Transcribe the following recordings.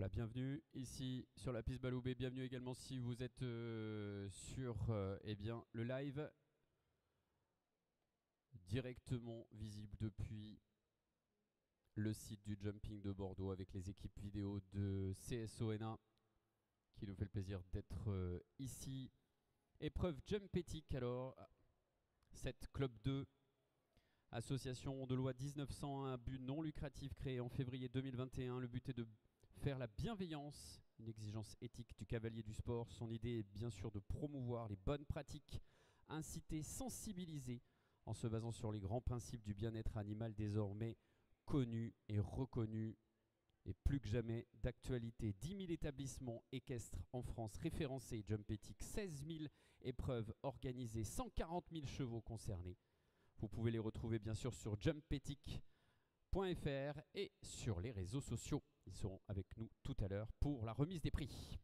Voilà, bienvenue ici sur la piste Baloubé. Bienvenue également si vous êtes sur eh bien, le live directement visible depuis le site du Jumping de Bordeaux avec les équipes vidéo de CSONA qui nous fait le plaisir d'être ici. Épreuve Jumpetic alors, cette Club 2, association de loi 1901, but non lucratif créé en février 2021. Le but est de faire la bienveillance, une exigence éthique du cavalier du sport. Son idée est bien sûr de promouvoir les bonnes pratiques, inciter, sensibiliser en se basant sur les grands principes du bien-être animal désormais connus et reconnus. Et plus que jamais d'actualité, 10 000 établissements équestres en France référencés, Jumpetic, 16 000 épreuves organisées, 140 000 chevaux concernés. Vous pouvez les retrouver bien sûr sur jumpetic.fr et sur les réseaux sociaux. Ils seront avec nous tout à l'heure pour la remise des prix.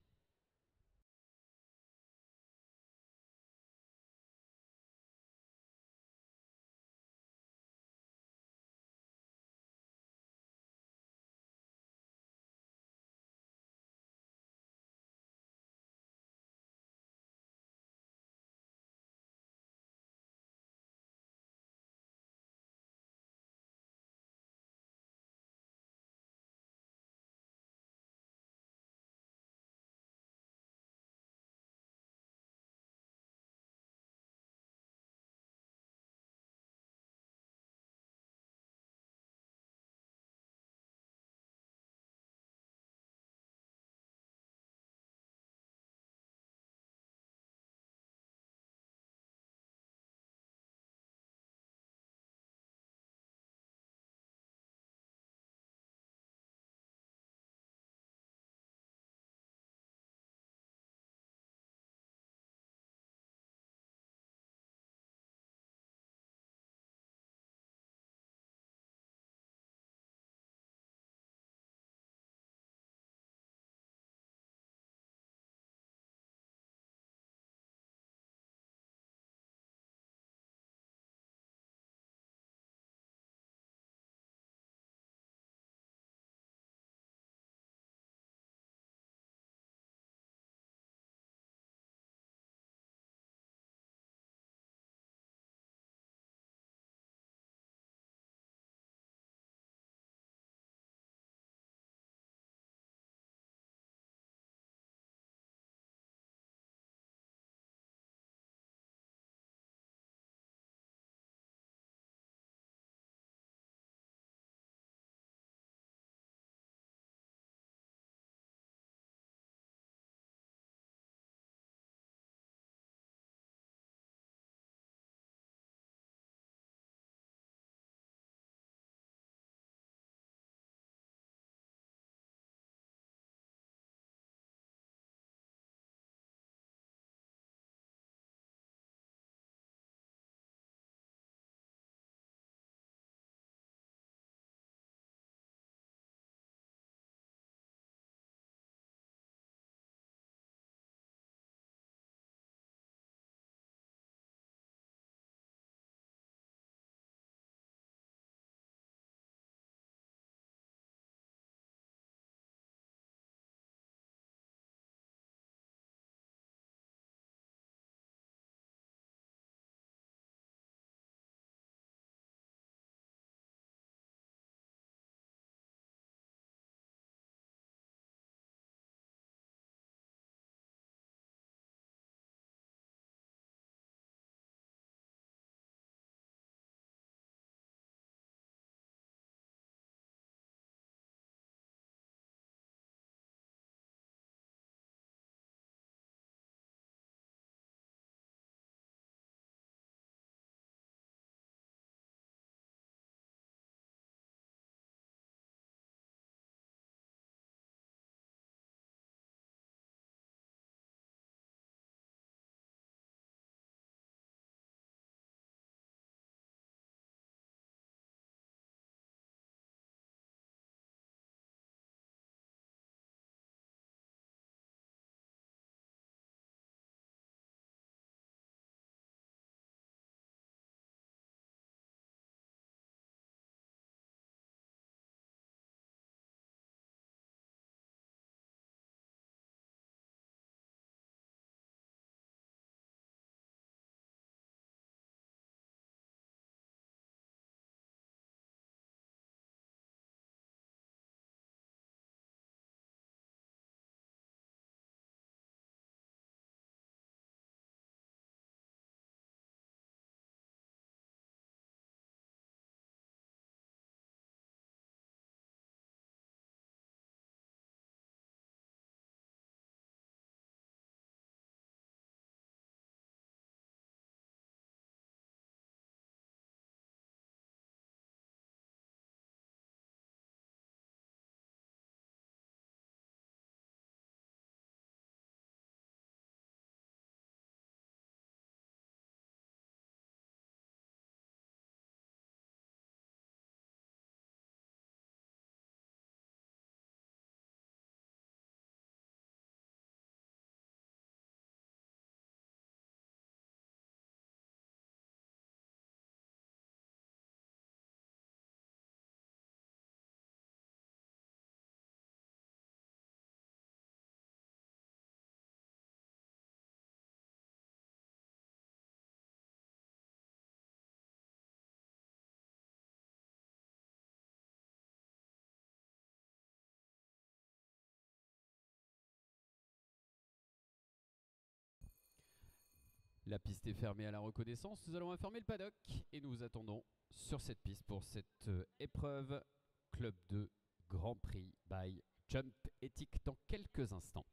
La piste est fermée à la reconnaissance. Nous allons informer le paddock et nous vous attendons sur cette piste pour cette épreuve Club 2 Grand Prix by Jump Ethic dans quelques instants.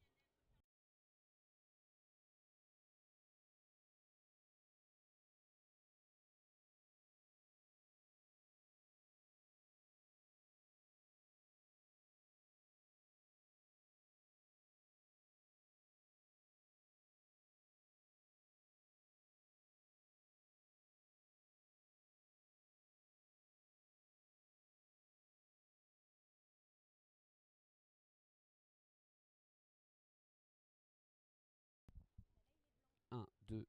Un, deux.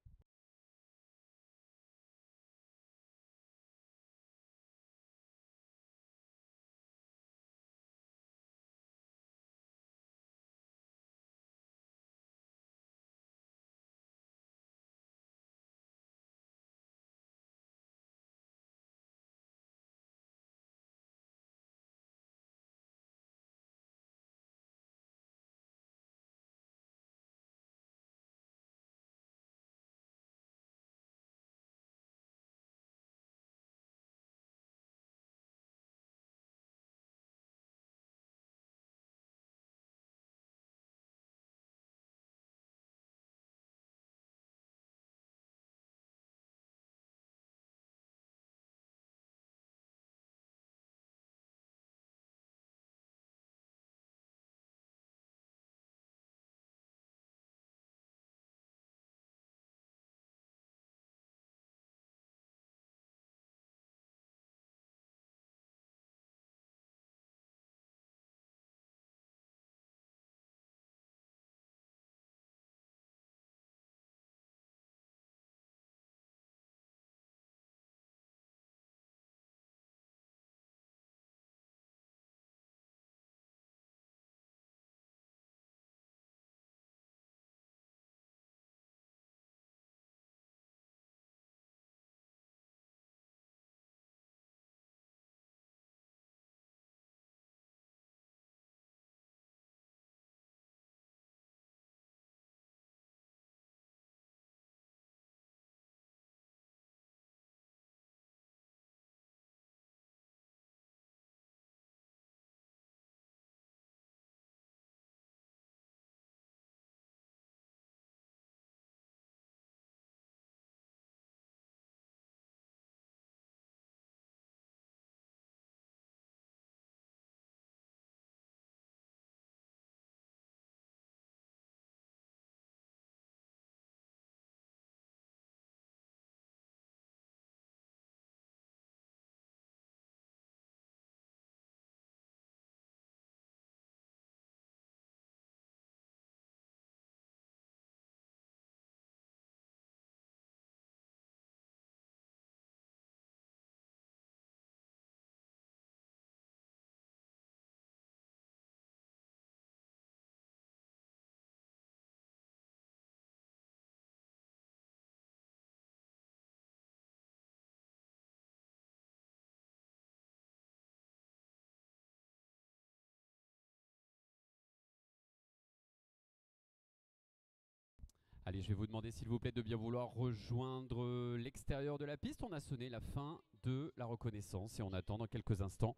Allez, je vais vous demander s'il vous plaît de bien vouloir rejoindre l'extérieur de la piste. On a sonné la fin de la reconnaissance et on attend dans quelques instants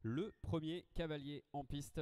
le premier cavalier en piste.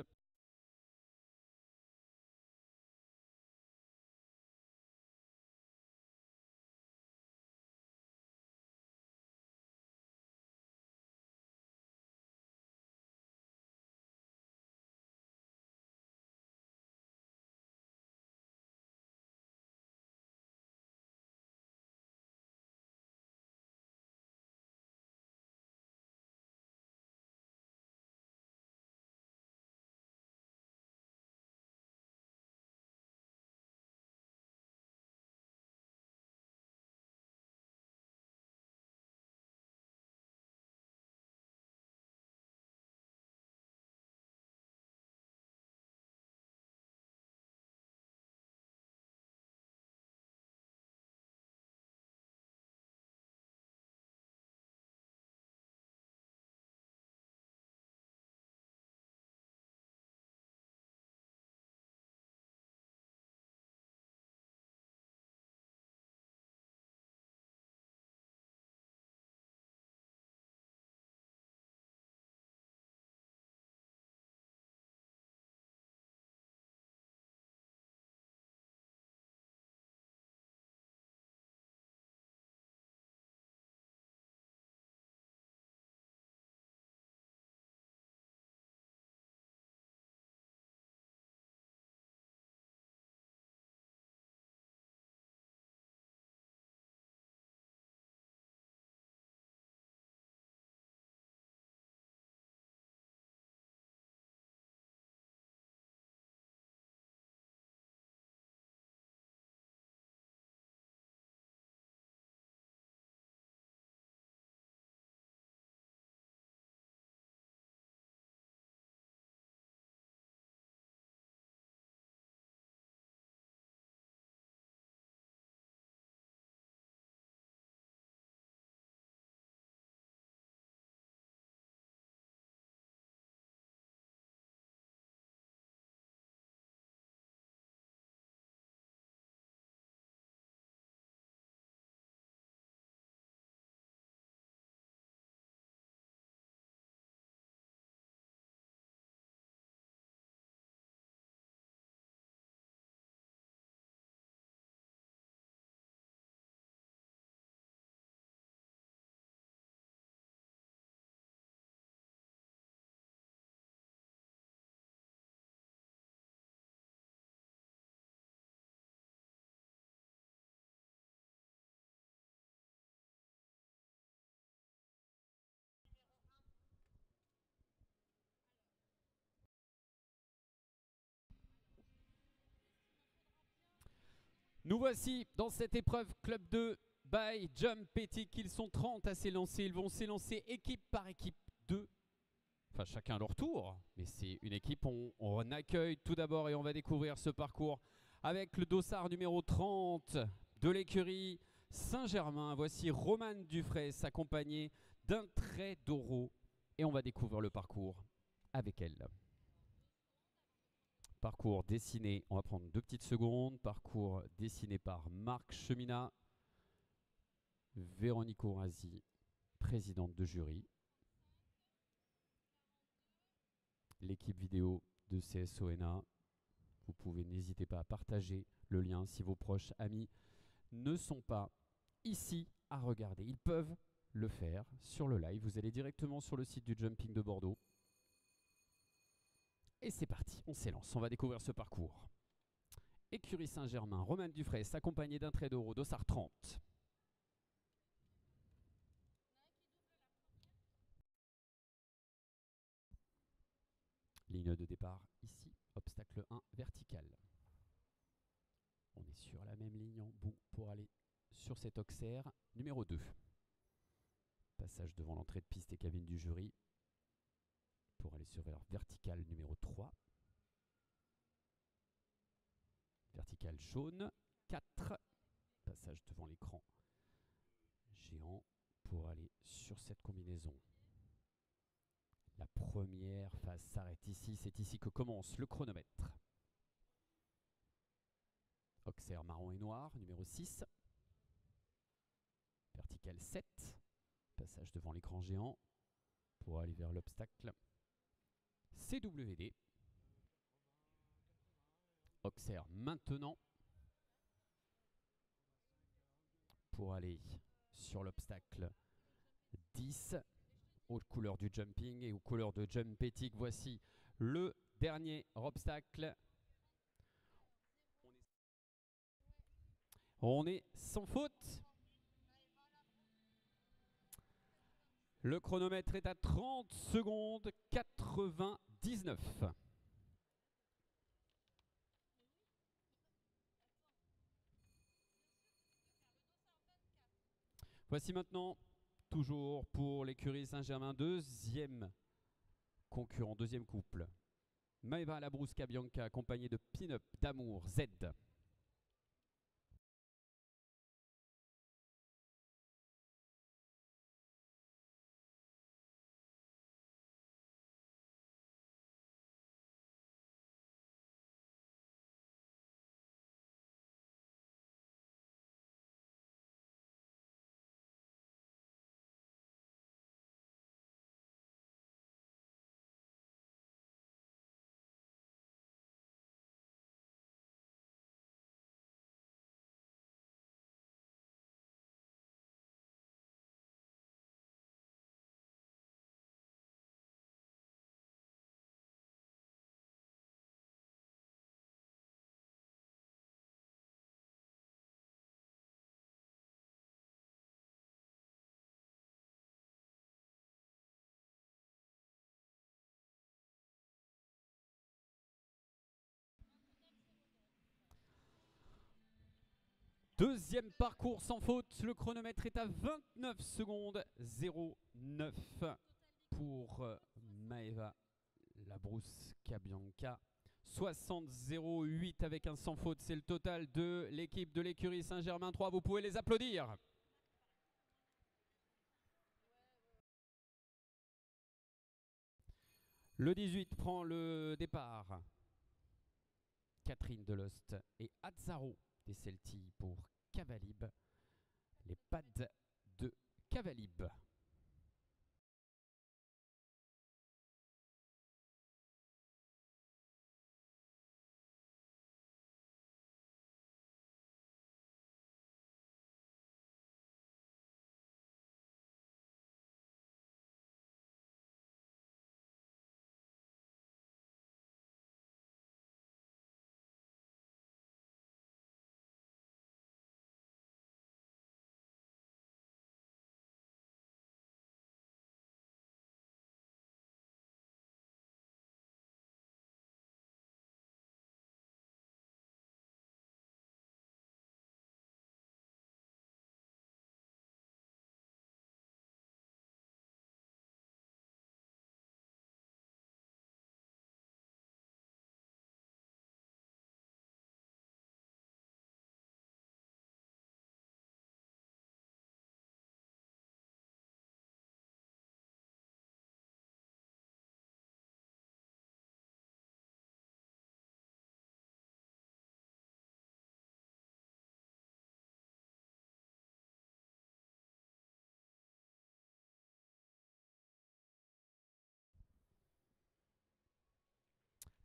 Nous voici dans cette épreuve Club 2 by Jumpetic. Ils sont 30 à s'élancer. Ils vont s'élancer équipe par équipe 2. Enfin, chacun à leur tour. Mais c'est une équipe. On accueille tout d'abord et on va découvrir ce parcours avec le dossard numéro 30 de l'écurie Saint-Germain. Voici Romane Dufraisse accompagnée d'un trait d'Oro. Et on va découvrir le parcours avec elle. Parcours dessiné, on va prendre 2 petites secondes. Parcours dessiné par Marc Cheminat, Véronique Aurasi, présidente de jury. L'équipe vidéo de CSONA. Vous pouvez, n'hésitez pas à partager le lien si vos proches amis ne sont pas ici à regarder. Ils peuvent le faire sur le live. Vous allez directement sur le site du Jumping de Bordeaux. Et c'est parti, on s'élance, on va découvrir ce parcours. Écurie Saint-Germain, Romane Dufraisse, accompagné d'un trait d'Oro, dossard 30. Ligne de départ ici, obstacle 1 vertical. On est sur la même ligne en bout pour aller sur cet auxerre numéro 2. Passage devant l'entrée de piste et cabine du jury pour aller sur vertical numéro 3. Vertical jaune 4. Passage devant l'écran géant pour aller sur cette combinaison. La première phase s'arrête ici. C'est ici que commence le chronomètre. Auxerre marron et noir, numéro 6. Vertical 7. Passage devant l'écran géant pour aller vers l'obstacle. CWD. Auxerre maintenant pour aller sur l'obstacle 10. Aux couleurs du jumping et aux couleurs de Jumpetic. Voici le dernier obstacle. On est sans faute. Le chronomètre est à 30 secondes 99. Voici maintenant, toujours pour l'écurie Saint-Germain, deuxième concurrent, deuxième couple. Maeva Labrusca Bianca accompagnée de Pin-Up d'Amour Z. Deuxième parcours sans faute, le chronomètre est à 29 secondes 09 pour Maeva Labrusca Bianca. 60-08 avec un sans faute, c'est le total de l'équipe de l'écurie Saint-Germain 3. Vous pouvez les applaudir. Le 18 prend le départ. Catherine Delost et Azzaro des Celti pour Cavalib. Les pads de Cavalib.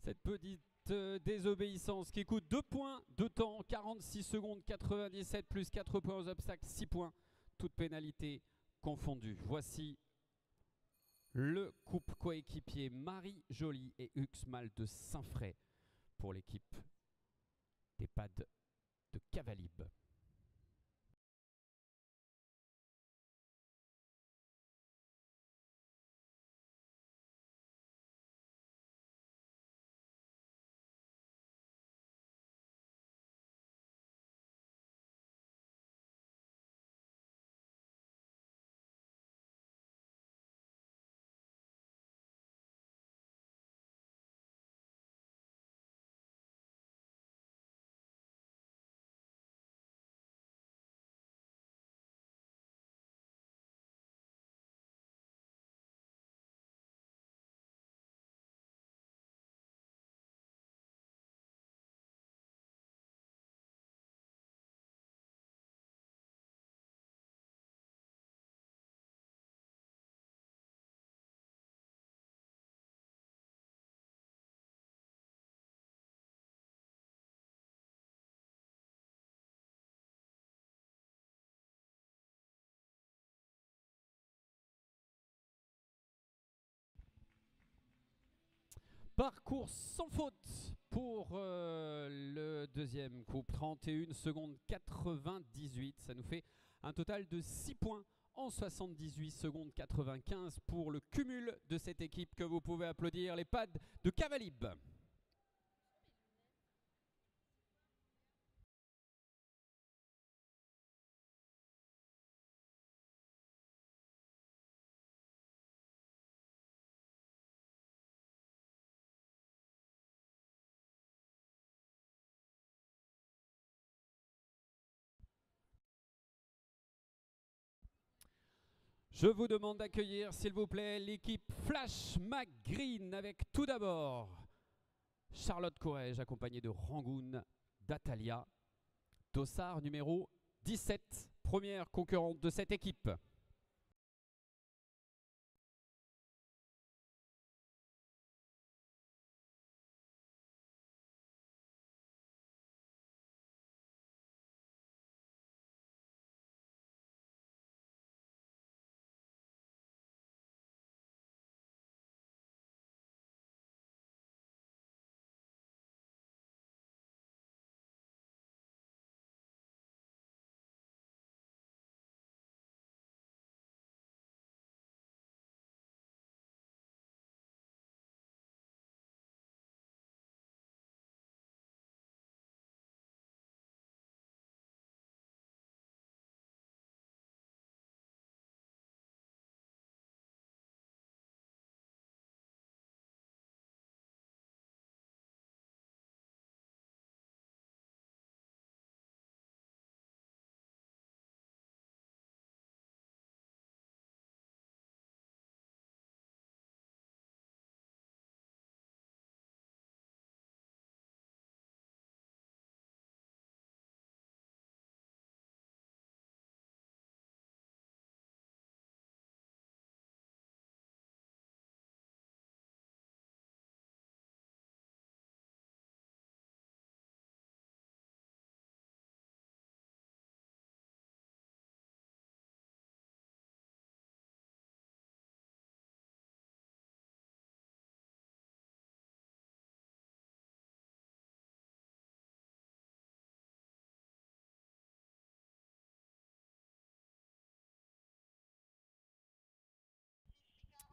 Cette petite désobéissance qui coûte 2 points de temps, 46 secondes 97 plus 4 points aux obstacles, 6 points, toutes pénalités confondues. Voici le couple coéquipier Marie Joly et Uxmal de Saint-Fray pour l'équipe des pads de Cavalib. Parcours sans faute pour le deuxième couple, 31 secondes 98, ça nous fait un total de 6 points en 78 secondes 95 pour le cumul de cette équipe que vous pouvez applaudir, les pads de Cavalib. Je vous demande d'accueillir, s'il vous plaît, l'équipe Flash McGreen avec tout d'abord Charlotte Courrèges accompagnée de Rangoon d'Atalia. Dossard numéro 17, première concurrente de cette équipe.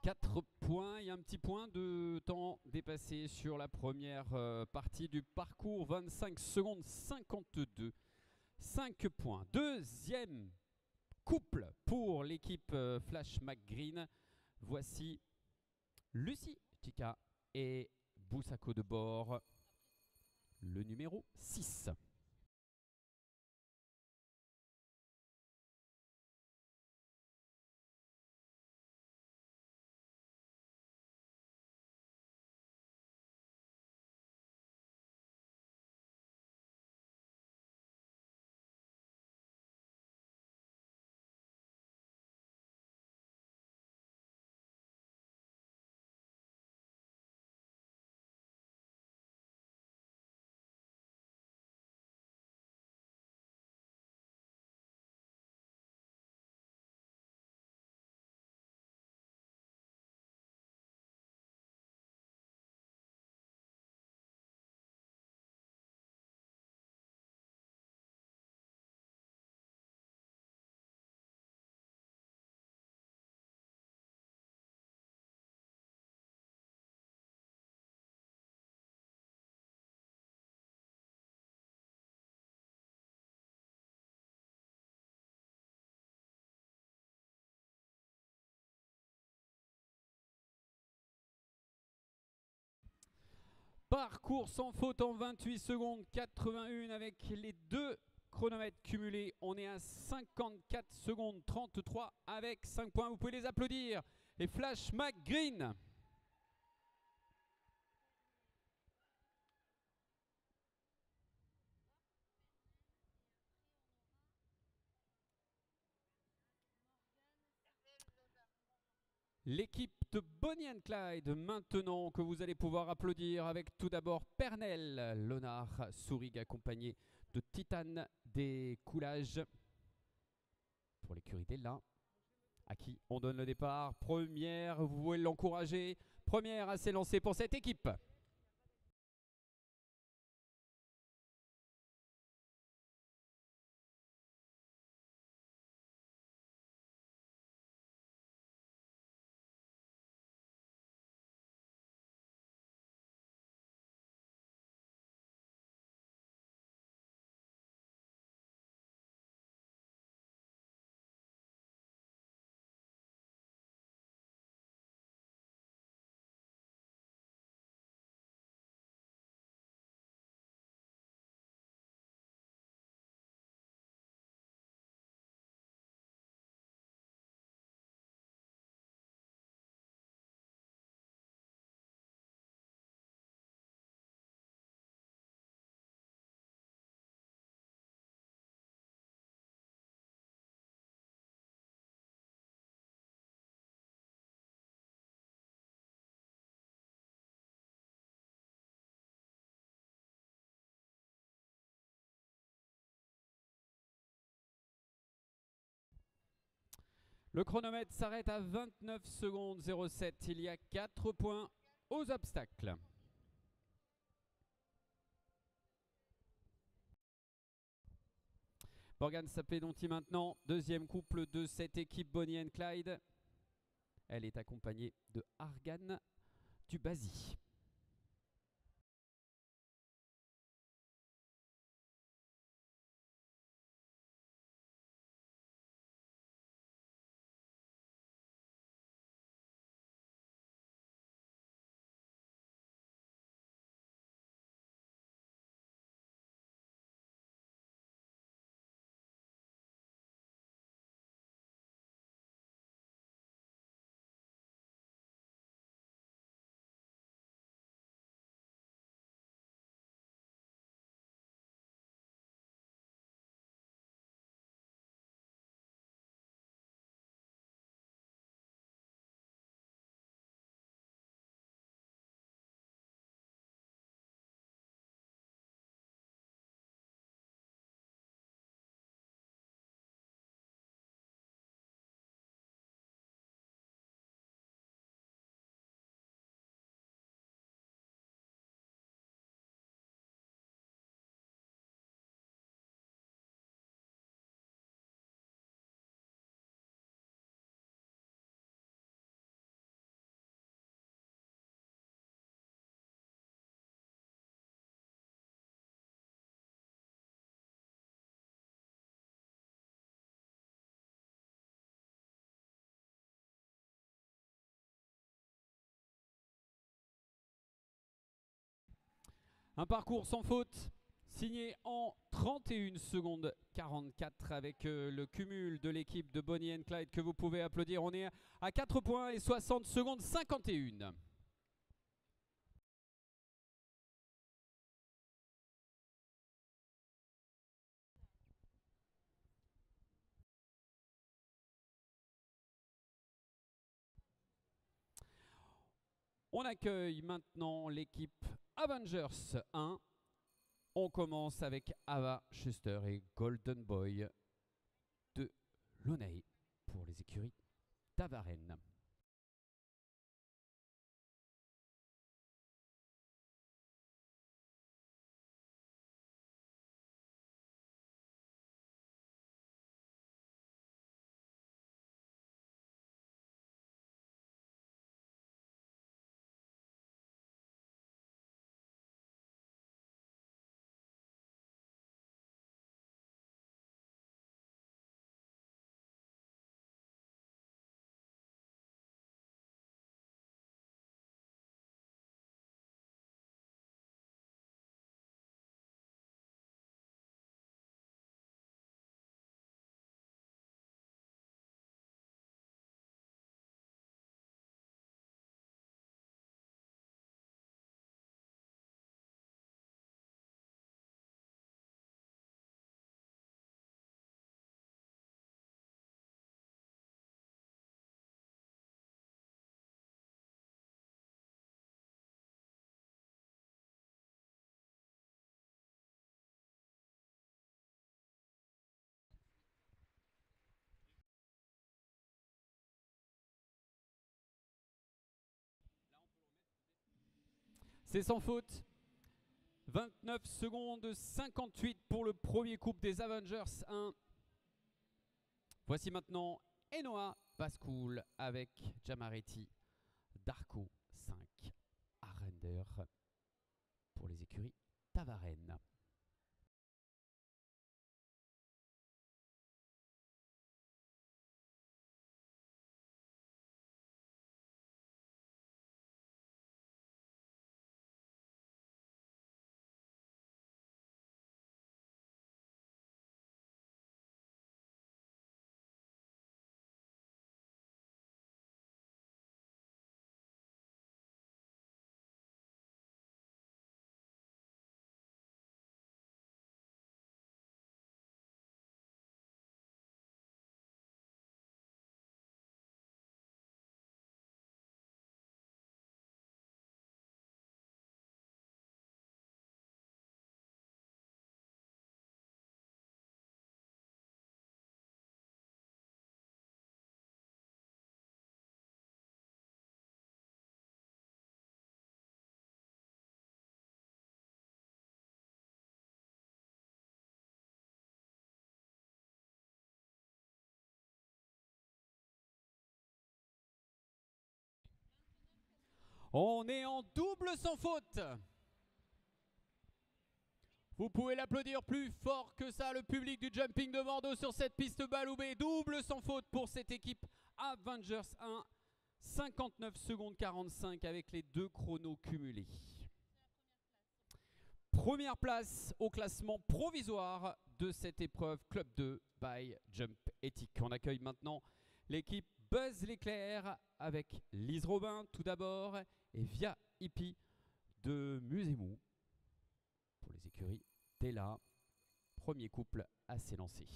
Quatre points et un petit point de temps dépassé sur la première partie du parcours, 25 secondes 52, 5 points. Deuxième couple pour l'équipe Flash McGreen. Voici Lucie Tika et Boussako de bord, le numéro 6. Parcours sans faute en 28 secondes 81 avec les deux chronomètres cumulés. On est à 54 secondes 33 avec 5 points. Vous pouvez les applaudir. Et Flash McGreen. L'équipe de Bonnie and Clyde maintenant que vous allez pouvoir applaudir avec tout d'abord Pernel Léonard Sourig accompagné de Titane des Coulages pour l'écurie d'Ella à qui on donne le départ. Première, vous pouvez l'encourager. Première à s'élancer pour cette équipe. Le chronomètre s'arrête à 29 secondes 07. Il y a 4 points aux obstacles. Morgane Sapedonti maintenant, deuxième couple de cette équipe Bonnie and Clyde. Elle est accompagnée de Argan Dubazi. Un parcours sans faute, signé en 31 secondes 44 avec le cumul de l'équipe de Bonnie and Clyde que vous pouvez applaudir. On est à 4 points et 60 secondes 51. On accueille maintenant l'équipe Avengers 1. On commence avec Ava Schuster et Golden Boy de Launay pour les écuries d'Avaren. C'est sans faute. 29 secondes 58 pour le premier couple des Avengers 1. Voici maintenant Enoa Bascoul avec Jamaretti Darko 5 Arender pour les écuries Tavaren. On est en double sans faute. Vous pouvez l'applaudir plus fort que ça, le public du jumping de Bordeaux sur cette piste Baloubet. Double sans faute pour cette équipe Avengers 1. 59 secondes 45 avec les deux chronos cumulés. Première place au classement provisoire de cette épreuve Club 2 by Jump Ethic. On accueille maintenant l'équipe Buzz l'éclair avec Lise Robin tout d'abord et Via Hippie de Musémou pour les écuries Tella. Premier couple à s'élancer.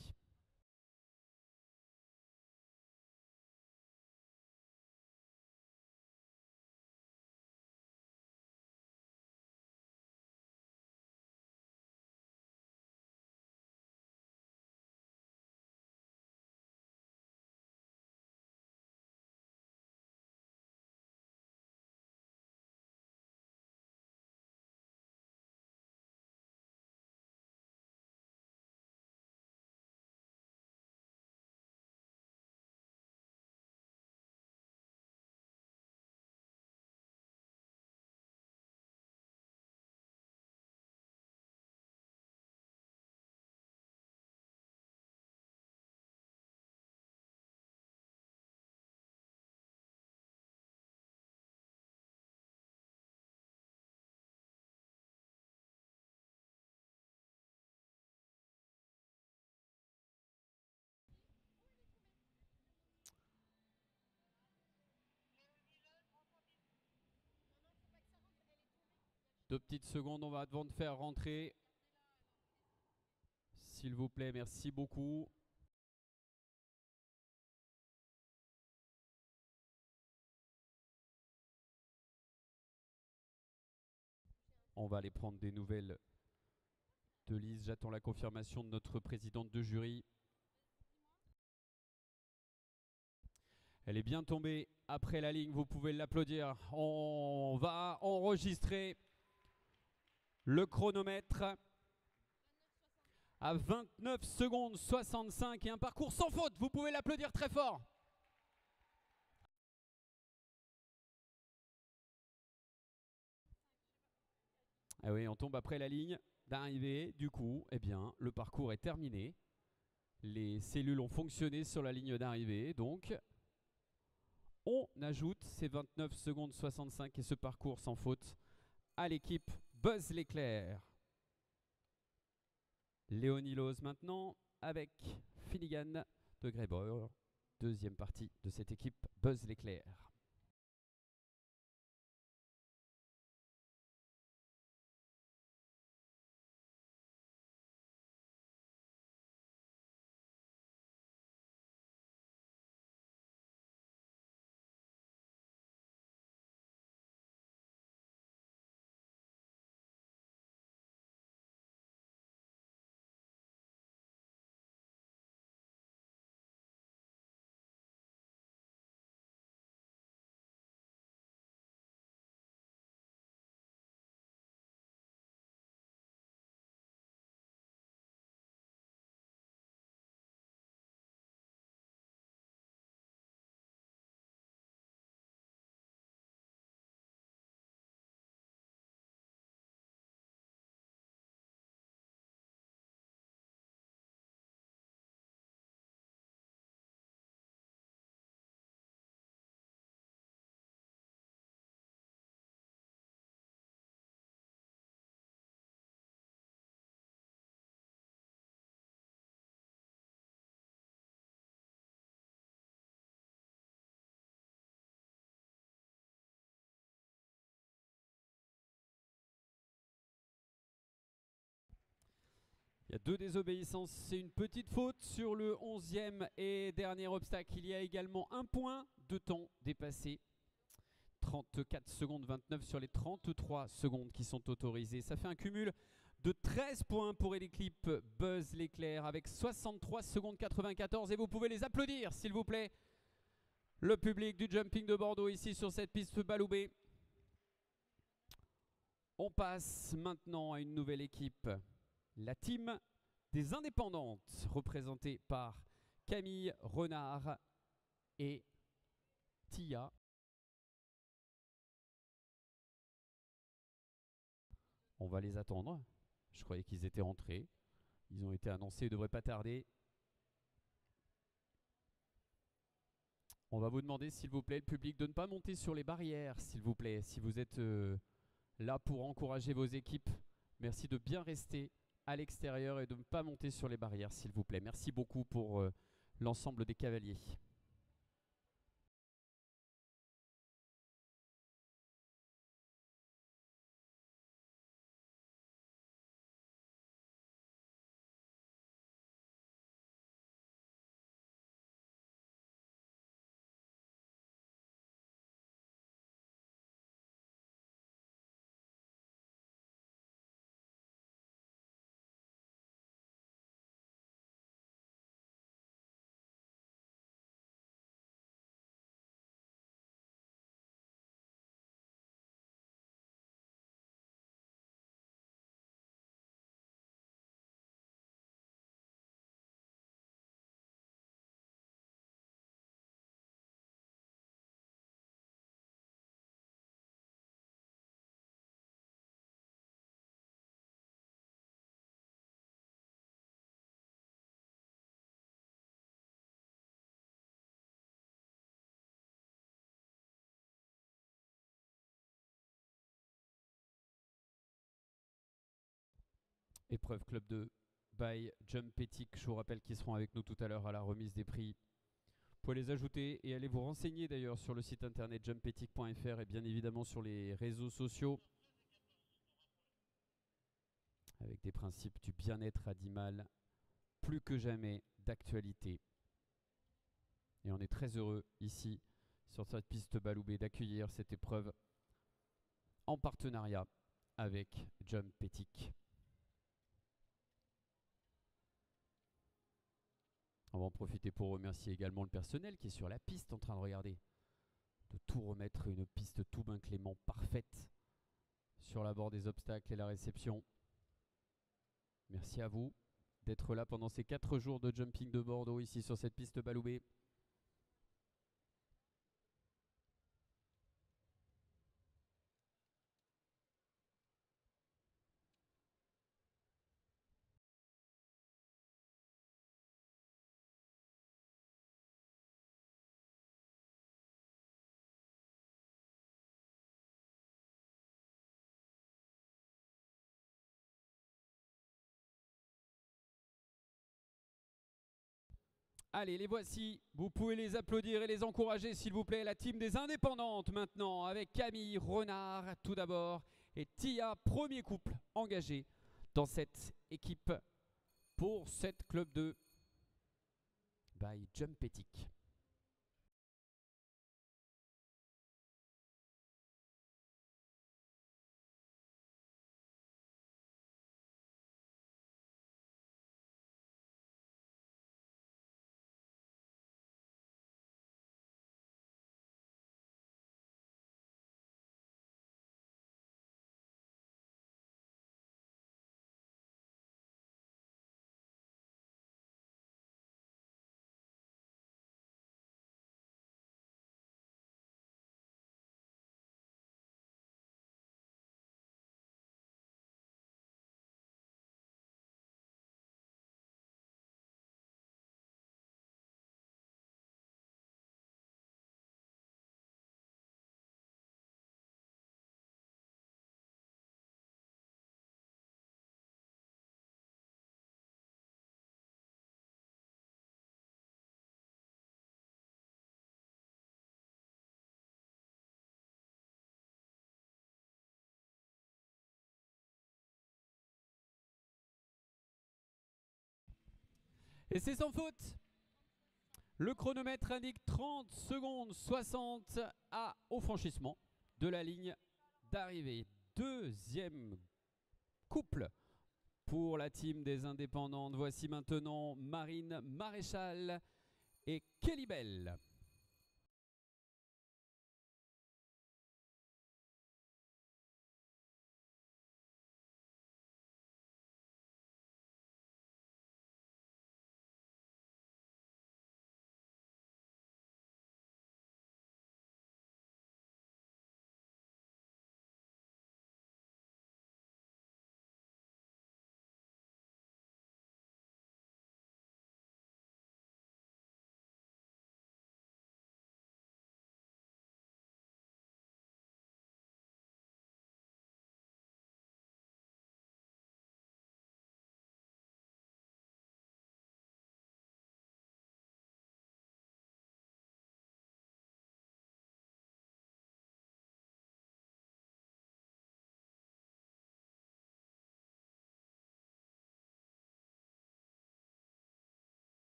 Deux petites secondes, on va avant de faire rentrer. S'il vous plaît, merci beaucoup. On va aller prendre des nouvelles de Lise. J'attends la confirmation de notre présidente de jury. Elle est bien tombée après la ligne, vous pouvez l'applaudir. On va enregistrer le chronomètre à 29 secondes 65 et un parcours sans faute. Vous pouvez l'applaudir très fort. Ah oui, on tombe après la ligne d'arrivée. Du coup, eh bien, le parcours est terminé. Les cellules ont fonctionné sur la ligne d'arrivée. Donc, on ajoute ces 29 secondes 65 et ce parcours sans faute à l'équipe Buzz l'éclair. Léonie Loz maintenant avec Finnegan de Greyboy. Deuxième partie de cette équipe Buzz l'éclair. Il y a 2 désobéissances, c'est une petite faute sur le 11e et dernier obstacle. Il y a également 1 point de temps dépassé. 34 secondes 29 sur les 33 secondes qui sont autorisées. Ça fait un cumul de 13 points pour l'équipe Buzz l'éclair avec 63 secondes 94. Et vous pouvez les applaudir s'il vous plaît. Le public du jumping de Bordeaux ici sur cette piste Baloubet. On passe maintenant à une nouvelle équipe. La team des indépendantes représentée par Camille Renard et Tia. On va les attendre. Je croyais qu'ils étaient rentrés. Ils ont été annoncés, ils ne devraient pas tarder. On va vous demander, s'il vous plaît, le public, de ne pas monter sur les barrières, s'il vous plaît. Si vous êtes là pour encourager vos équipes, merci de bien rester à l'extérieur et de ne pas monter sur les barrières, s'il vous plaît. Merci beaucoup pour l'ensemble des cavaliers. Épreuve Club 2 by Jumpétique. Je vous rappelle qu'ils seront avec nous tout à l'heure à la remise des prix. Vous pouvez les ajouter et aller vous renseigner d'ailleurs sur le site internet jumpétique.fr et bien évidemment sur les réseaux sociaux. Avec des principes du bien-être animal plus que jamais d'actualité. Et on est très heureux ici sur cette piste Baloubet d'accueillir cette épreuve en partenariat avec Jumpétique. On va en profiter pour remercier également le personnel qui est sur la piste en train de regarder. De tout remettre, une piste tout bain Clément parfaite sur la bord des obstacles et la réception. Merci à vous d'être là pendant ces 4 jours de jumping de Bordeaux ici sur cette piste Baloubet. Allez, les voici. Vous pouvez les applaudir et les encourager, s'il vous plaît. La team des indépendantes maintenant, avec Camille Renard tout d'abord et Tia, premier couple engagé dans cette équipe pour cette Club 2 by Jumpétique. Et c'est sans faute. Le chronomètre indique 30 secondes 60 au franchissement de la ligne d'arrivée. Deuxième couple pour la team des indépendantes. Voici maintenant Marine Maréchal et Kelly Bell.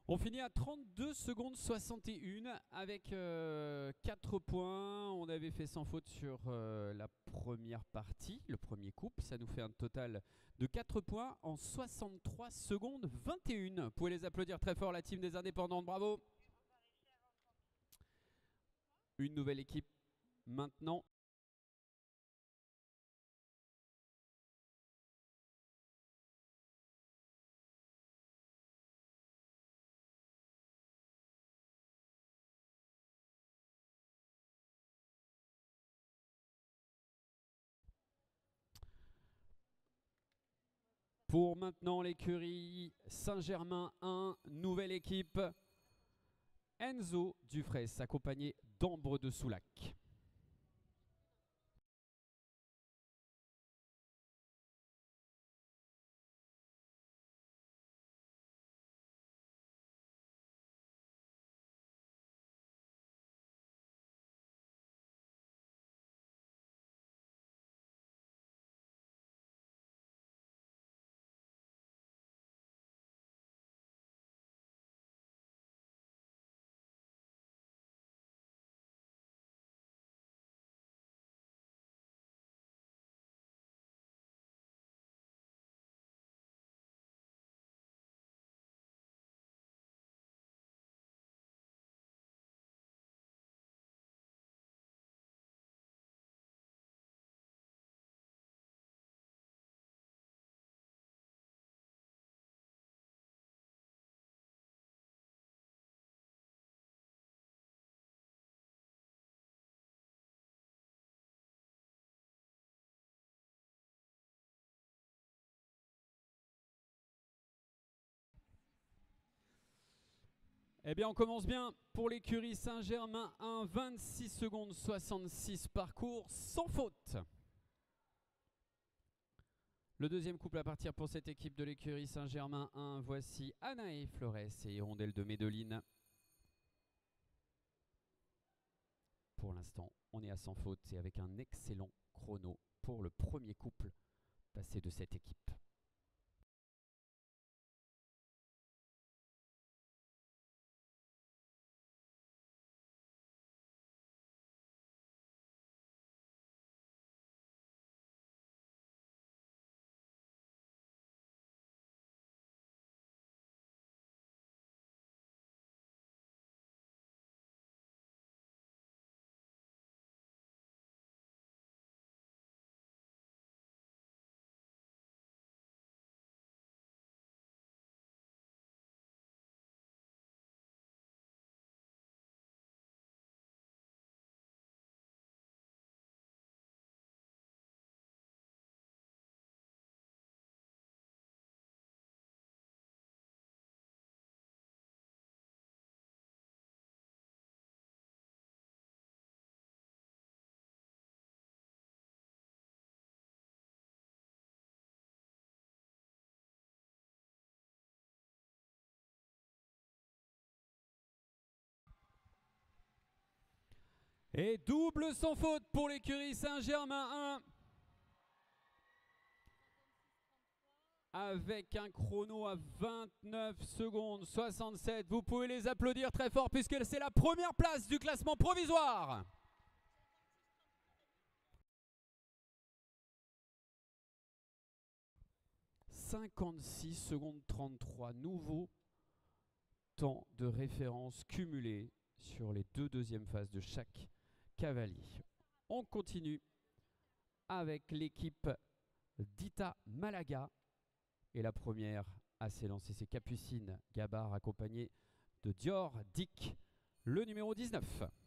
On finit à 32 secondes 61 avec 4 points. On avait fait sans faute sur la première partie, le premier couple. Ça nous fait un total de 4 points en 63 secondes 21. Vous pouvez les applaudir très fort, la team des indépendantes. Bravo. Une nouvelle équipe maintenant. Pour maintenant l'écurie Saint-Germain 1, nouvelle équipe. Enzo Dufresne, accompagné d'Ambre de Soulac. Eh bien, on commence bien pour l'écurie Saint-Germain 1, 26 secondes 66 parcours sans faute. Le deuxième couple à partir pour cette équipe de l'écurie Saint-Germain 1, voici Anaë Flores et Hirondelle de Médeline. Pour l'instant, on est à sans faute et avec un excellent chrono pour le premier couple passé de cette équipe. Et double sans faute pour l'écurie Saint-Germain 1. Avec un chrono à 29 secondes 67. Vous pouvez les applaudir très fort puisque c'est la première place du classement provisoire. « 56 secondes 33. Nouveau temps de référence cumulé sur les deux deuxièmes phases de chaque cavalier. On continue avec l'équipe d'Ita Malaga. Et la première à s'élancer, c'est Capucine Gabard, accompagnée de Dior Dick, le numéro 19. «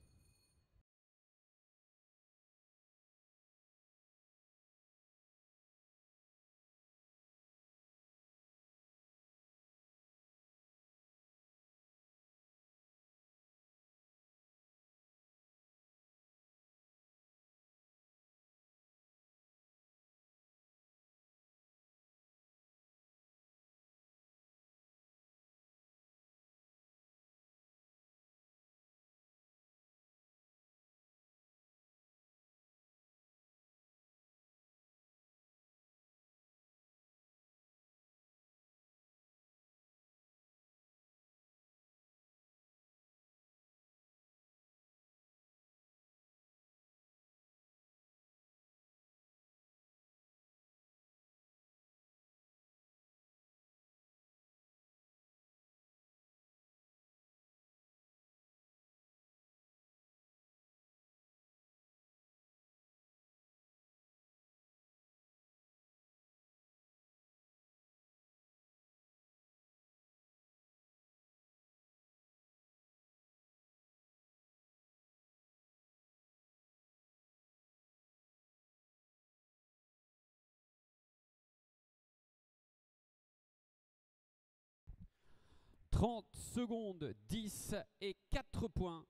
30 secondes 10 et 4 points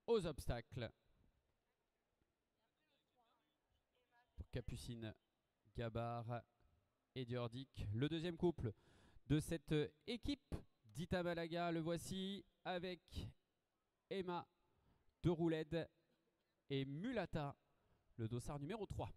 aux obstacles pour Capucine Gabard et Dior Dick. Le deuxième couple de cette équipe d'Ita Malaga, le voici avec Emma de Rouled et Mulata, le dossard numéro 3.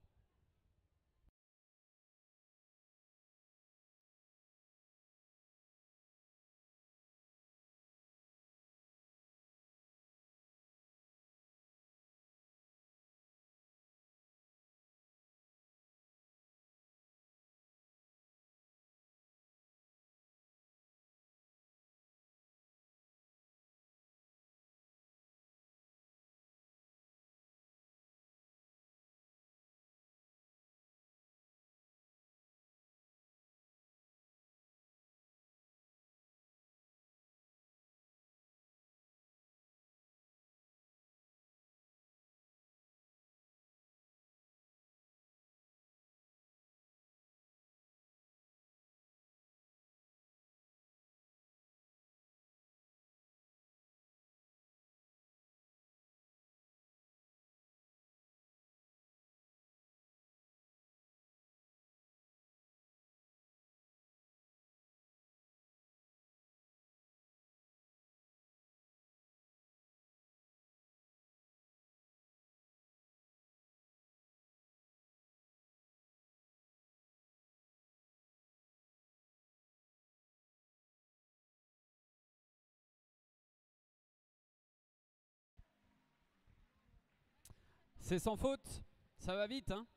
C'est sans faute, ça va vite, hein.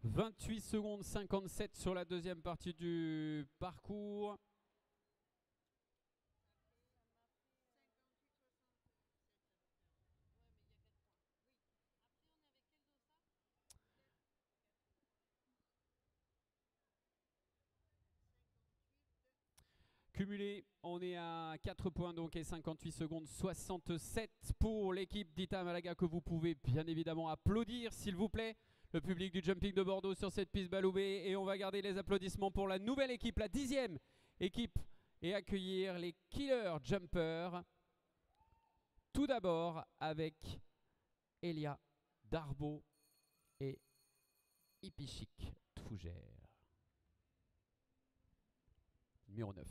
28 secondes 57 sur la deuxième partie du parcours. Cumulé, on est à 4 points donc et 58 secondes 67 pour l'équipe d'Ita Malaga que vous pouvez bien évidemment applaudir s'il vous plaît. Le public du jumping de Bordeaux sur cette piste Baloubet et on va garder les applaudissements pour la nouvelle équipe, la 10e équipe et accueillir les Killer Jumpers. Tout d'abord avec Elia Darbo et Ipichik Tfougère. Numéro 9.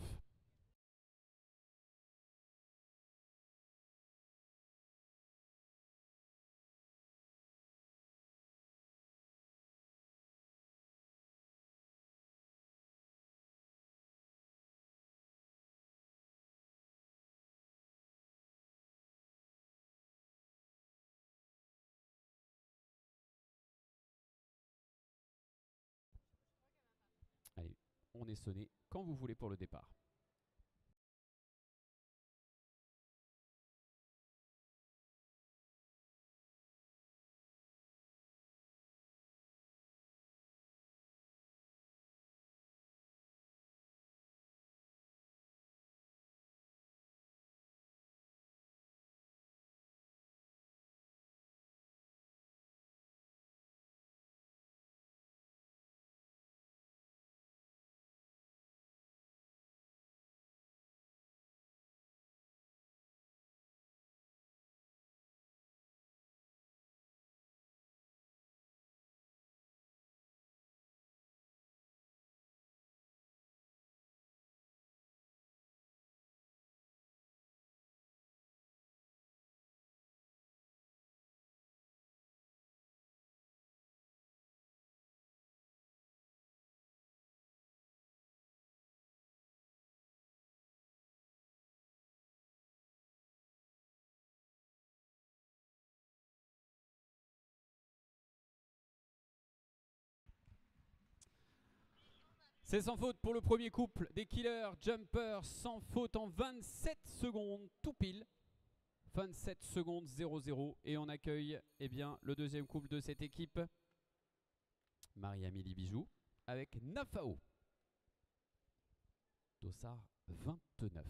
on est sonné quand vous voulez pour le départ. C'est sans faute pour le premier couple des Killer Jumpers, sans faute en 27 secondes, tout pile. 27 secondes 0-0 et on accueille le deuxième couple de cette équipe, Marie-Amélie Bijoux avec Nafao. Dossard 29.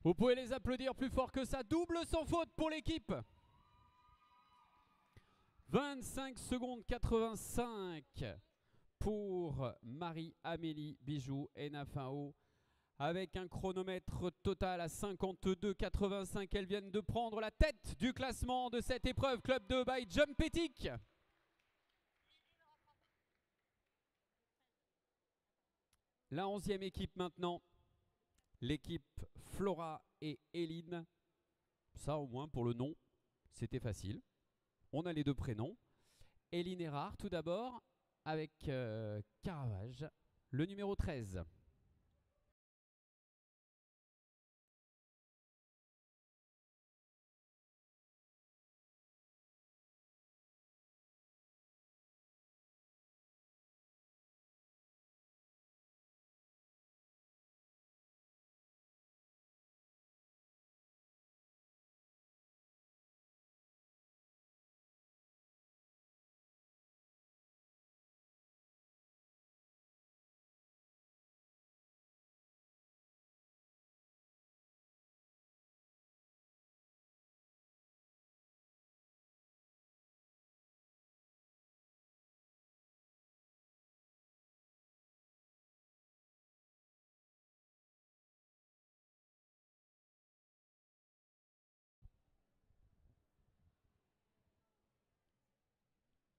Vous pouvez les applaudir plus fort que ça. Double sans faute pour l'équipe. 25 secondes 85 pour Marie-Amélie Bijoux et Nafao. Avec un chronomètre total à 52,85. Elles viennent de prendre la tête du classement de cette épreuve Club 2 by Jumpetic. La 11e équipe maintenant. L'équipe Flora et Eline. Ça au moins pour le nom, c'était facile. On a les deux prénoms. Eline Erard tout d'abord avec Caravage, le numéro 13.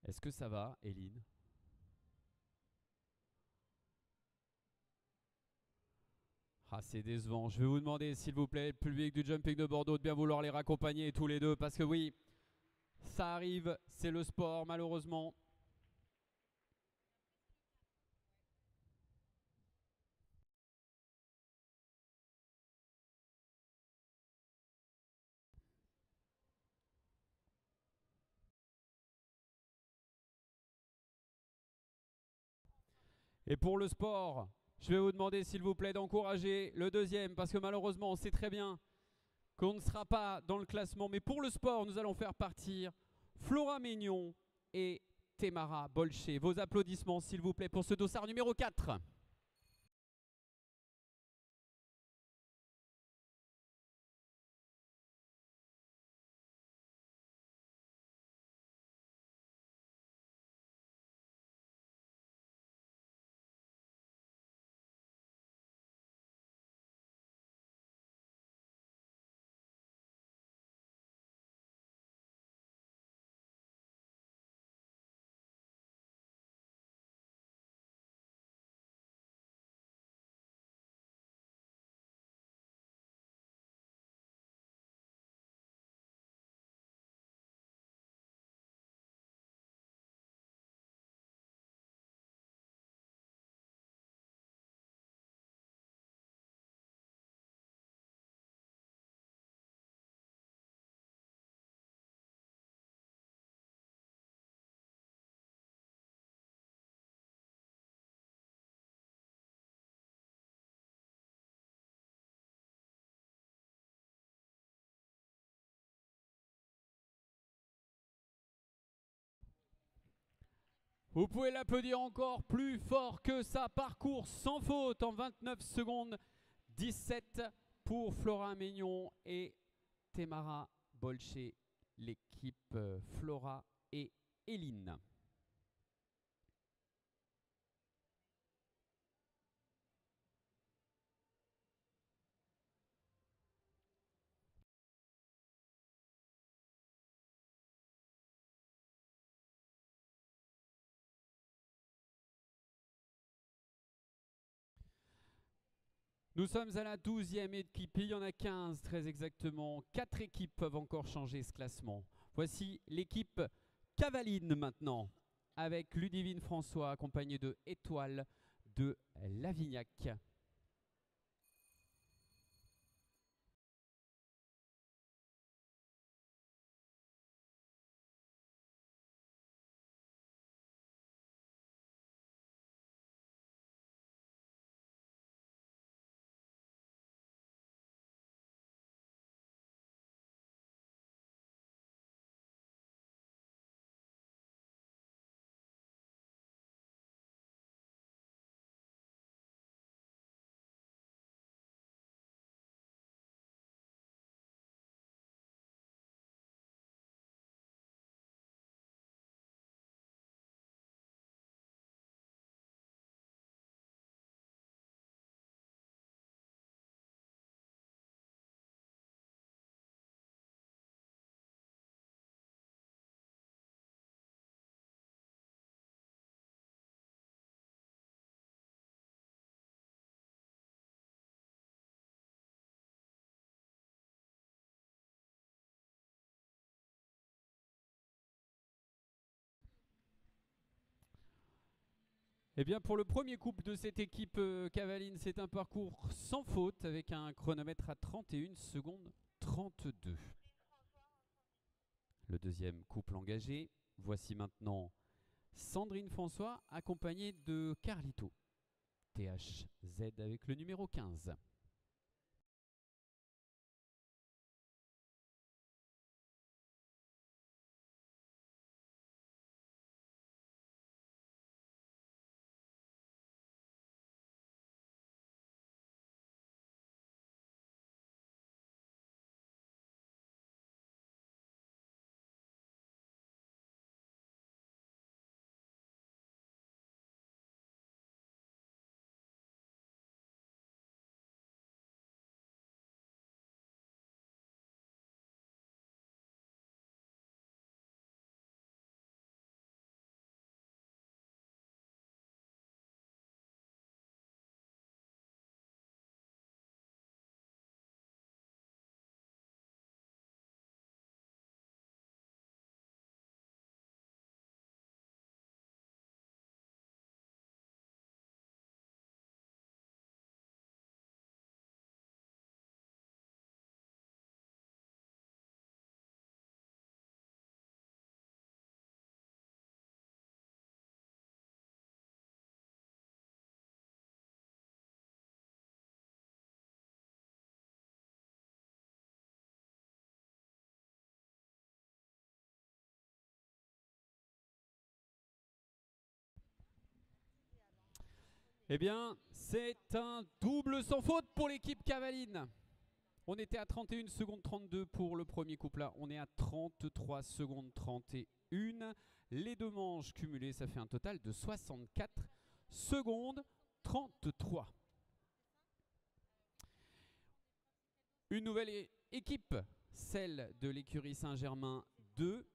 Est-ce que ça va, Eline? Ah, c'est décevant. Je vais vous demander, s'il vous plaît, le public du Jumping de Bordeaux, de bien vouloir les raccompagner tous les deux. Parce que oui, Ça arrive, c'est le sport malheureusement. Et pour le sport, je vais vous demander s'il vous plaît d'encourager le deuxième parce que malheureusement on sait très bien qu'on ne sera pas dans le classement. Mais pour le sport, nous allons faire partir Flora Maignon et Temara Bolché. Vos applaudissements s'il vous plaît pour ce dossard numéro 4. Vous pouvez l'applaudir encore plus fort que ça. Parcours sans faute en 29 secondes 17 pour Flora Maignon et Temara Bolché, l'équipe Flora et Eline. Nous sommes à la 12e équipe, il y en a 15 très exactement. 4 équipes peuvent encore changer ce classement. Voici l'équipe Cavaline maintenant, avec Ludivine François accompagnée de Étoile de Lavignac. Eh bien pour le premier couple de cette équipe Cavaline, c'est un parcours sans faute avec un chronomètre à 31 secondes 32. Le deuxième couple engagé, voici maintenant Sandrine François accompagnée de Carlito. THZ avec le numéro 15. Eh bien, c'est un double sans faute pour l'équipe Cavaline. On était à 31 secondes 32 pour le premier couplet. On est à 33 secondes 31. Les deux manches cumulées, ça fait un total de 64 secondes 33. Une nouvelle équipe, celle de l'écurie Saint-Germain 2.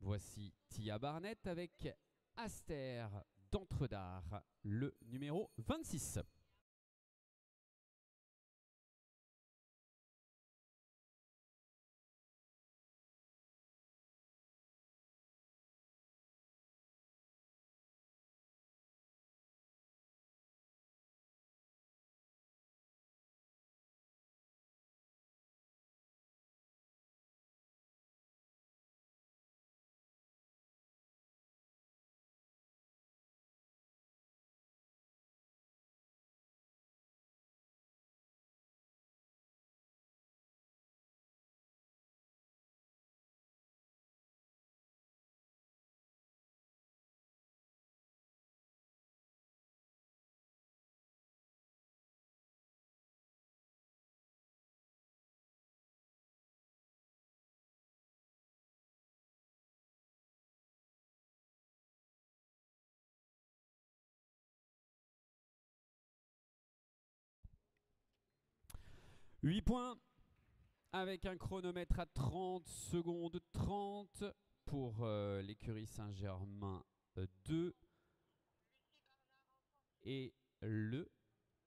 Voici Tia Barnett avec Aster d'Entredard, le numéro 26. « 8 points avec un chronomètre à 30 secondes 30 pour l'écurie Saint-Germain 2. Et le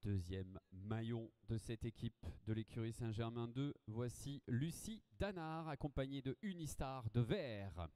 deuxième maillon de cette équipe de l'écurie Saint-Germain 2, voici Lucie Danard accompagnée de Unistar de Vert.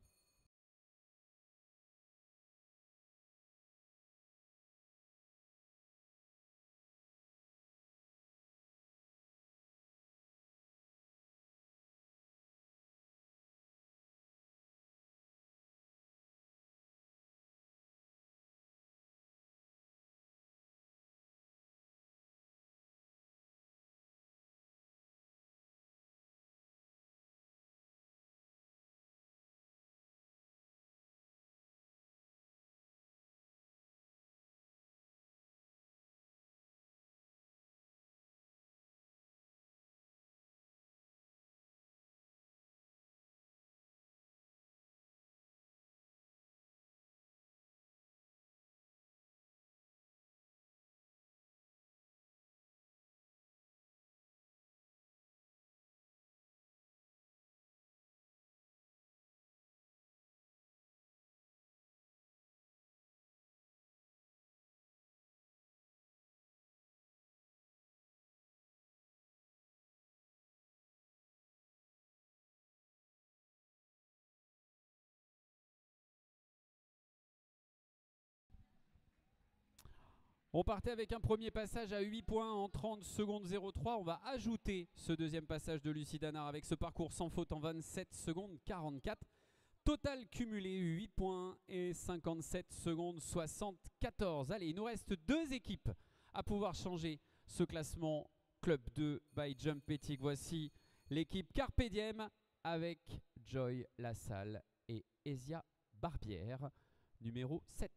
On partait avec un premier passage à 8 points en 30 secondes 03. On va ajouter ce deuxième passage de Lucie Danard avec ce parcours sans faute en 27 secondes 44. Total cumulé 8 points et 57 secondes 74. Allez, il nous reste deux équipes à pouvoir changer ce classement Club 2 by Jumpettic. Voici l'équipe Carpe Diem avec Joy Lassalle et Esia Barbière, numéro 7.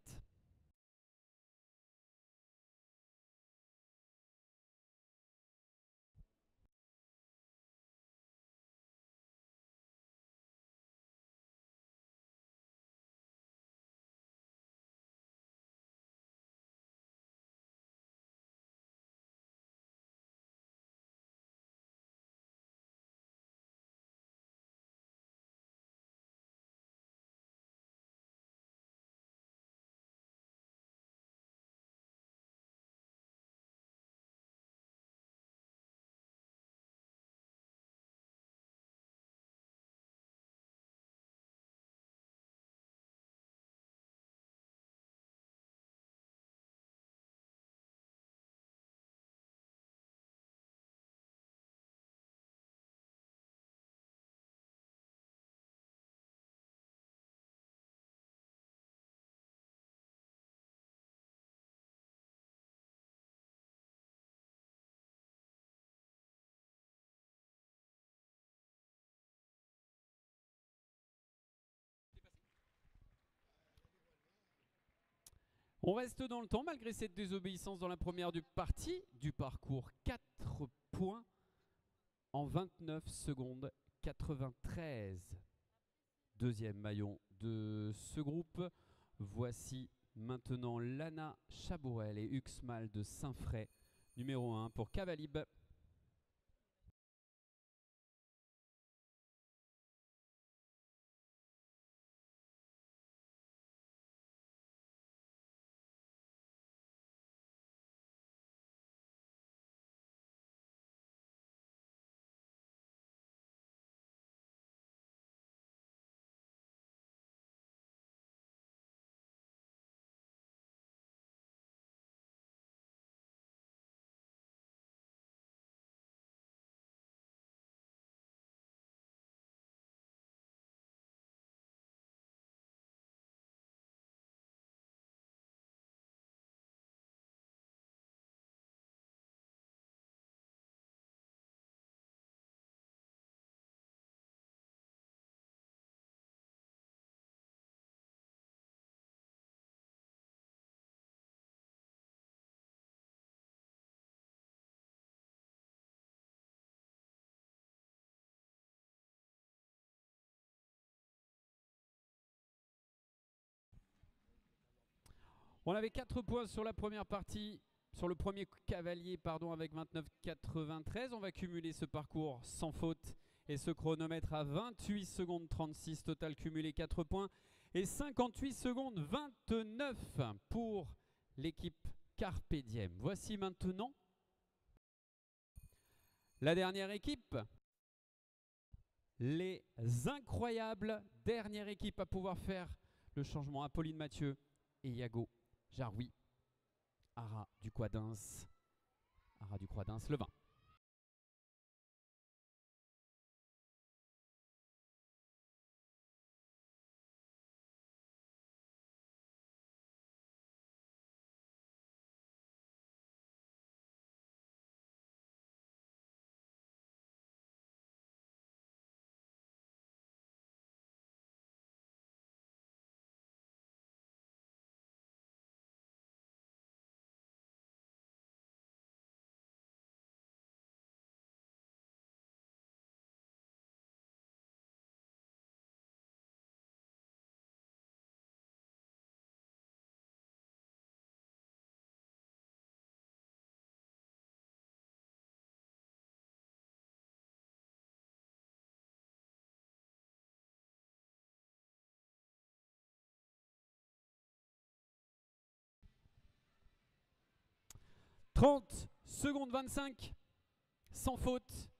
On reste dans le temps malgré cette désobéissance dans la première partie du parcours. 4 points en 29 secondes 93. Deuxième maillon de ce groupe. Voici maintenant Lana Chabourel et Uxmal de Saint-Fray, numéro 1 pour Cavalib. On avait 4 points sur la première partie, sur le premier cavalier pardon, avec 29,93. On va cumuler ce parcours sans faute et ce chronomètre à 28 secondes 36. Total cumulé 4 points et 58 secondes 29 pour l'équipe Carpe Diem. Voici maintenant la dernière équipe. Les incroyables dernière équipe à pouvoir faire le changement. Apolline Mathieu et Iago Jaroui, Ara du Quadins, le 20. « 30 secondes 25, sans faute.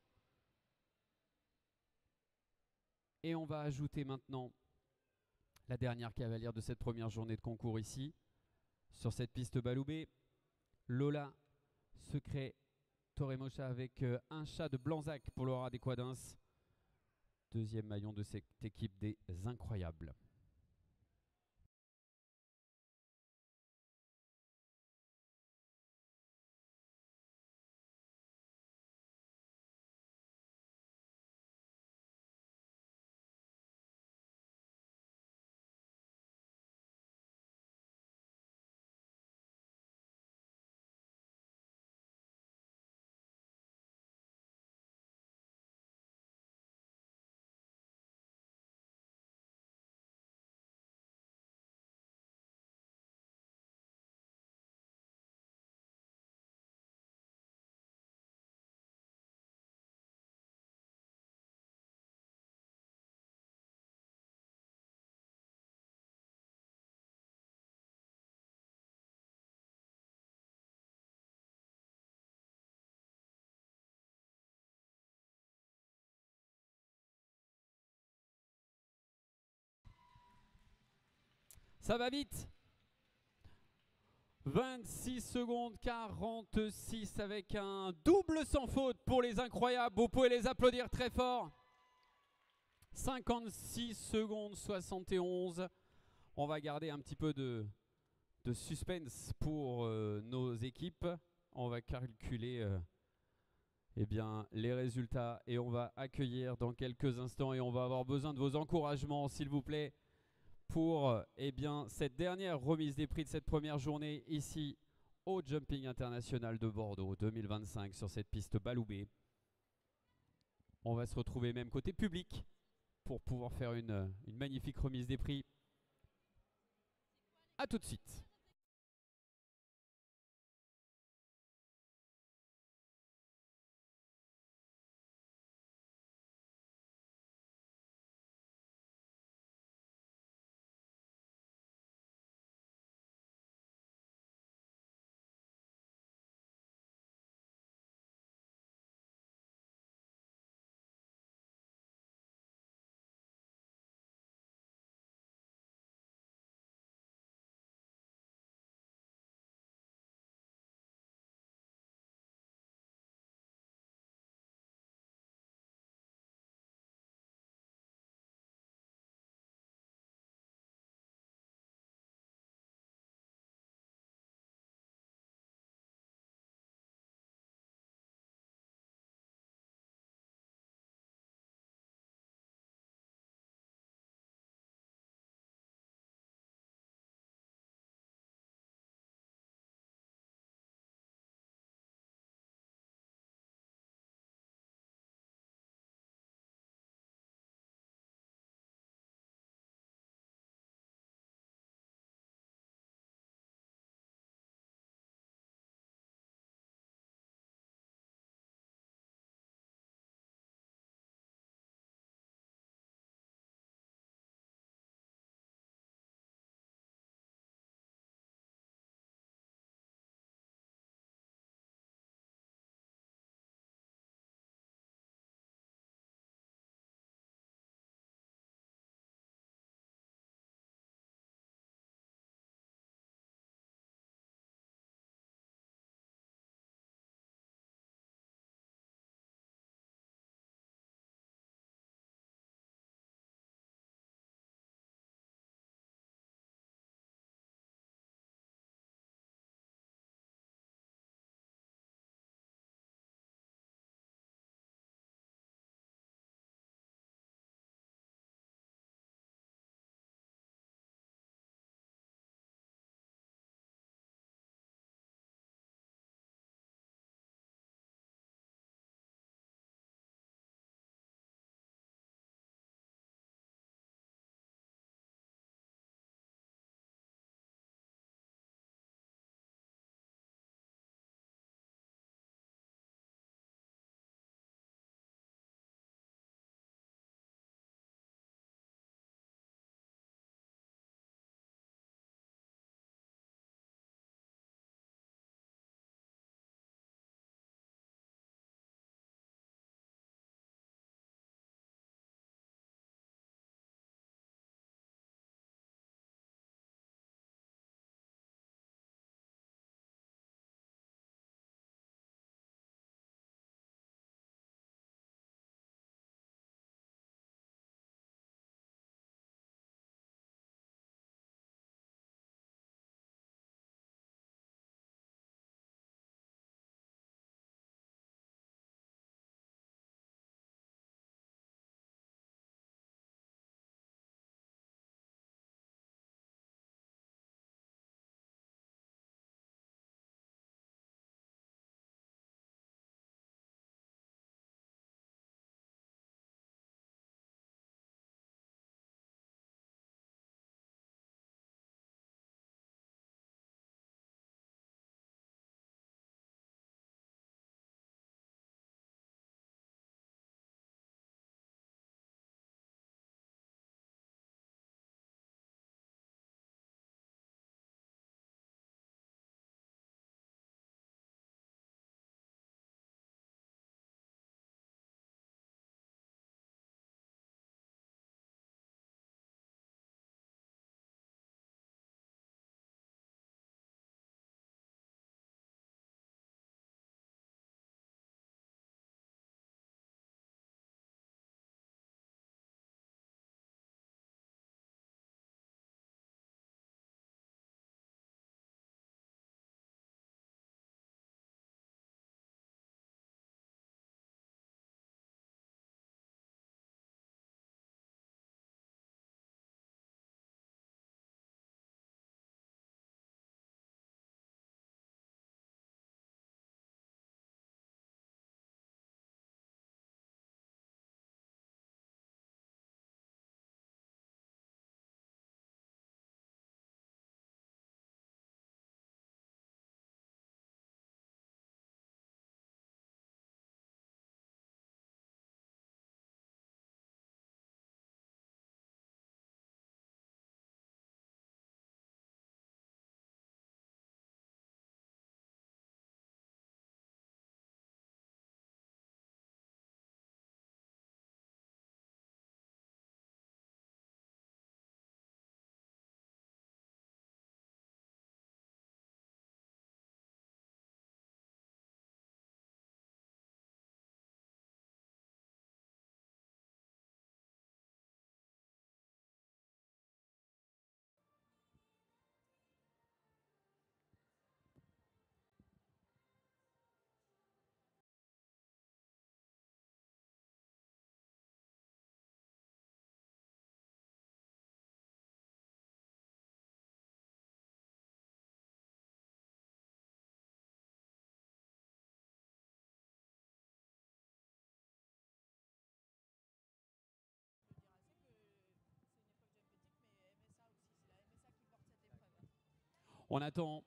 Et on va ajouter maintenant la dernière cavalière de cette première journée de concours ici, sur cette piste Baloubé. Lola Secret Toremocha avec un chat de Blanzac pour Laura des Quadins. Deuxième maillon de cette équipe des incroyables. Ça va vite. 26 secondes 46 avec un double sans faute pour les incroyables. Vous pouvez les applaudir très fort. 56 secondes 71. On va garder un petit peu de suspense pour nos équipes. On va calculer eh bien, les résultats et on va accueillir dans quelques instants et on va avoir besoin de vos encouragements s'il vous plaît pour eh bien, cette dernière remise des prix de cette première journée ici au Jumping International de Bordeaux 2025 sur cette piste Baloubet. On va se retrouver même côté public pour pouvoir faire une magnifique remise des prix. A tout de suite. On attend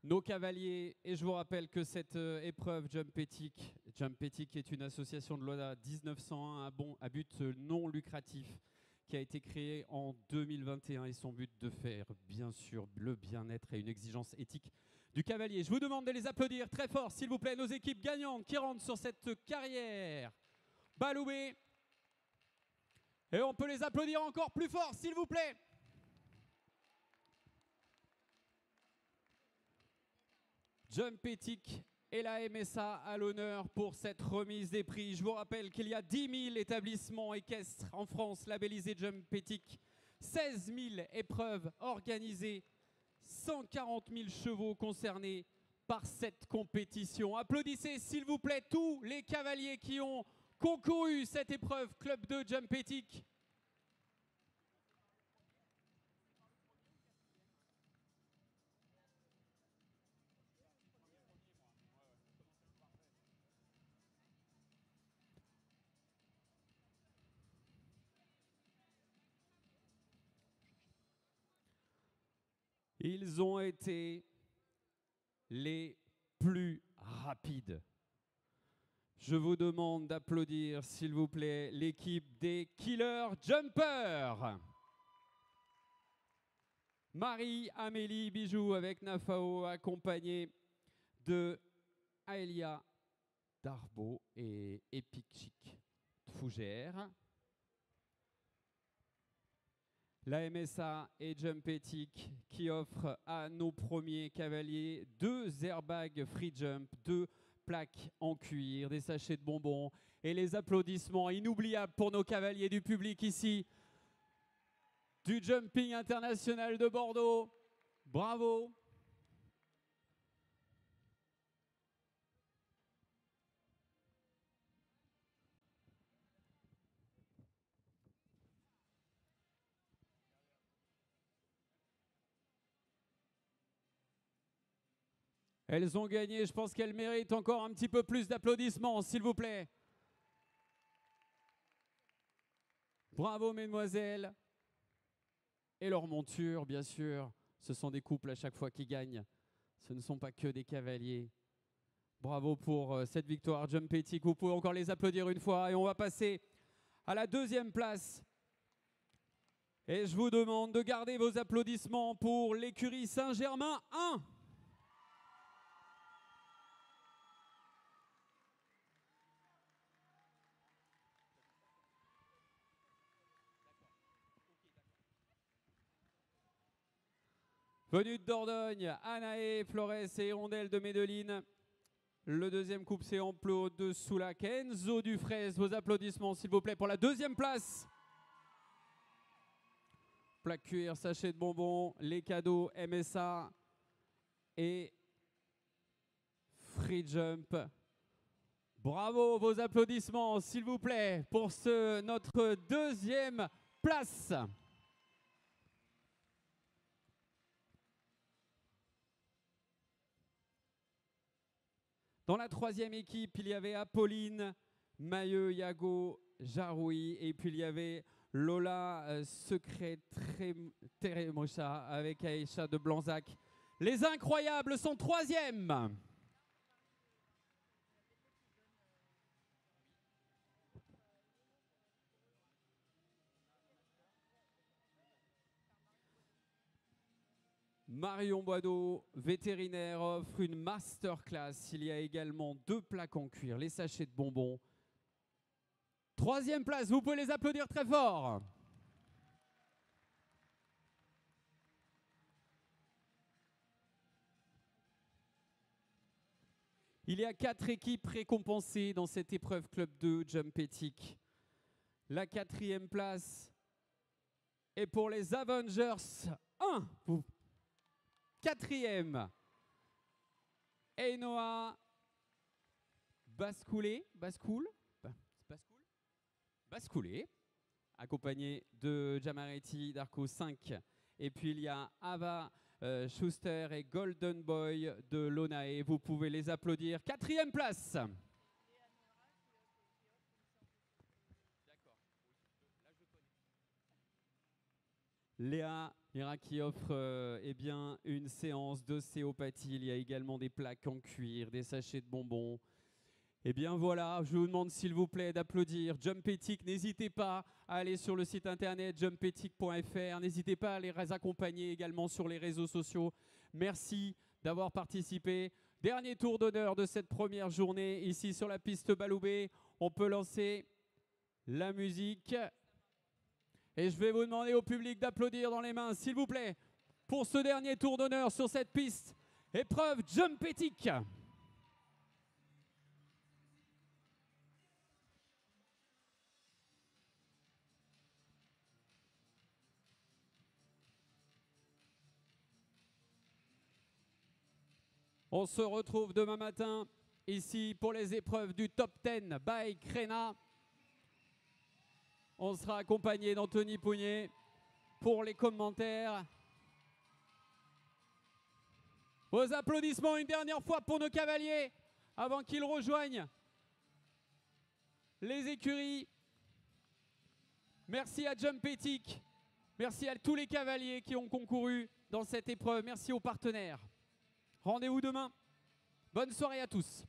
nos cavaliers et je vous rappelle que cette épreuve Jump Ethic est une association de loi 1901 à but non lucratif qui a été créée en 2021 et son but de faire bien sûr le bien-être et une exigence éthique du cavalier. Je vous demande de les applaudir très fort s'il vous plaît, nos équipes gagnantes qui rentrent sur cette carrière Baloubé. Et on peut les applaudir encore plus fort s'il vous plaît. Jump Ethic et la MSA à l'honneur pour cette remise des prix. Je vous rappelle qu'il y a 10 000 établissements équestres en France labellisés Jump Ethic, 16 000 épreuves organisées, 140 000 chevaux concernés par cette compétition. Applaudissez s'il vous plaît tous les cavaliers qui ont concouru cette épreuve Club 2 Jump Ethic. Ils ont été les plus rapides. Je vous demande d'applaudir, s'il vous plaît, l'équipe des Killer Jumpers. Marie-Amélie Bijoux avec Nafao, accompagnée de Aelia Darbo et Epic Chic Fougère. La MSA et Jump Ethic qui offrent à nos premiers cavaliers 2 airbags free jump, 2 plaques en cuir, des sachets de bonbons et les applaudissements inoubliables pour nos cavaliers du public ici du Jumping International de Bordeaux. Bravo! Elles ont gagné, je pense qu'elles méritent encore un petit peu plus d'applaudissements, s'il vous plaît. Bravo, mesdemoiselles. Et leur monture, bien sûr. Ce sont des couples à chaque fois qui gagnent. Ce ne sont pas que des cavaliers. Bravo pour cette victoire, Jump Ethic. Vous pouvez encore les applaudir une fois. Et on va passer à la 2e place. Et je vous demande de garder vos applaudissements pour l'écurie Saint-Germain 1. Venue de Dordogne, Anaé, Flores et Hirondelle de Medellin. Le 2e couple, c'est Amplo de Soulac. Enzo Dufresne, vos applaudissements s'il vous plaît pour la 2e place. Plaque cuir, sachet de bonbons, les cadeaux MSA et Free Jump. Bravo, vos applaudissements s'il vous plaît pour notre 2e place. Dans la 3e équipe, il y avait Apolline, Mailleux, Yago, Jaroui. Et puis il y avait Lola Secret Teremocha avec Aïcha de Blanzac. Les Incroyables sont 3e. Marion Boideau, vétérinaire, offre une masterclass. Il y a également 2 plaques en cuir, les sachets de bonbons. 3e place, vous pouvez les applaudir très fort. Il y a 4 équipes récompensées dans cette épreuve Club 2 Jump Ethic. La 4e place est pour les Avengers 1. 4e, Enoa Bascoulé, accompagné de Jamaretti d'Arco 5. Et puis il y a Ava Schuster et Golden Boy de Lonae. Vous pouvez les applaudir. 4e place. Léa L'Irak qui offre eh bien, une séance d'ostéopathie. Il y a également des plaques en cuir, des sachets de bonbons. Eh bien voilà, je vous demande s'il vous plaît d'applaudir Jumpethic. N'hésitez pas à aller sur le site internet jumpethic.fr. N'hésitez pas à les accompagner également sur les réseaux sociaux. Merci d'avoir participé. Dernier tour d'honneur de cette première journée ici sur la piste Baloubet. On peut lancer la musique. Et je vais vous demander au public d'applaudir dans les mains, s'il vous plaît, pour ce dernier tour d'honneur sur cette piste. Épreuve Jumpethic. On se retrouve demain matin ici pour les épreuves du Top 10 by Crena. On sera accompagné d'Anthony Pougnet pour les commentaires. Vos applaudissements une dernière fois pour nos cavaliers avant qu'ils rejoignent les écuries. Merci à Jumpethic. Merci à tous les cavaliers qui ont concouru dans cette épreuve. Merci aux partenaires. Rendez-vous demain. Bonne soirée à tous.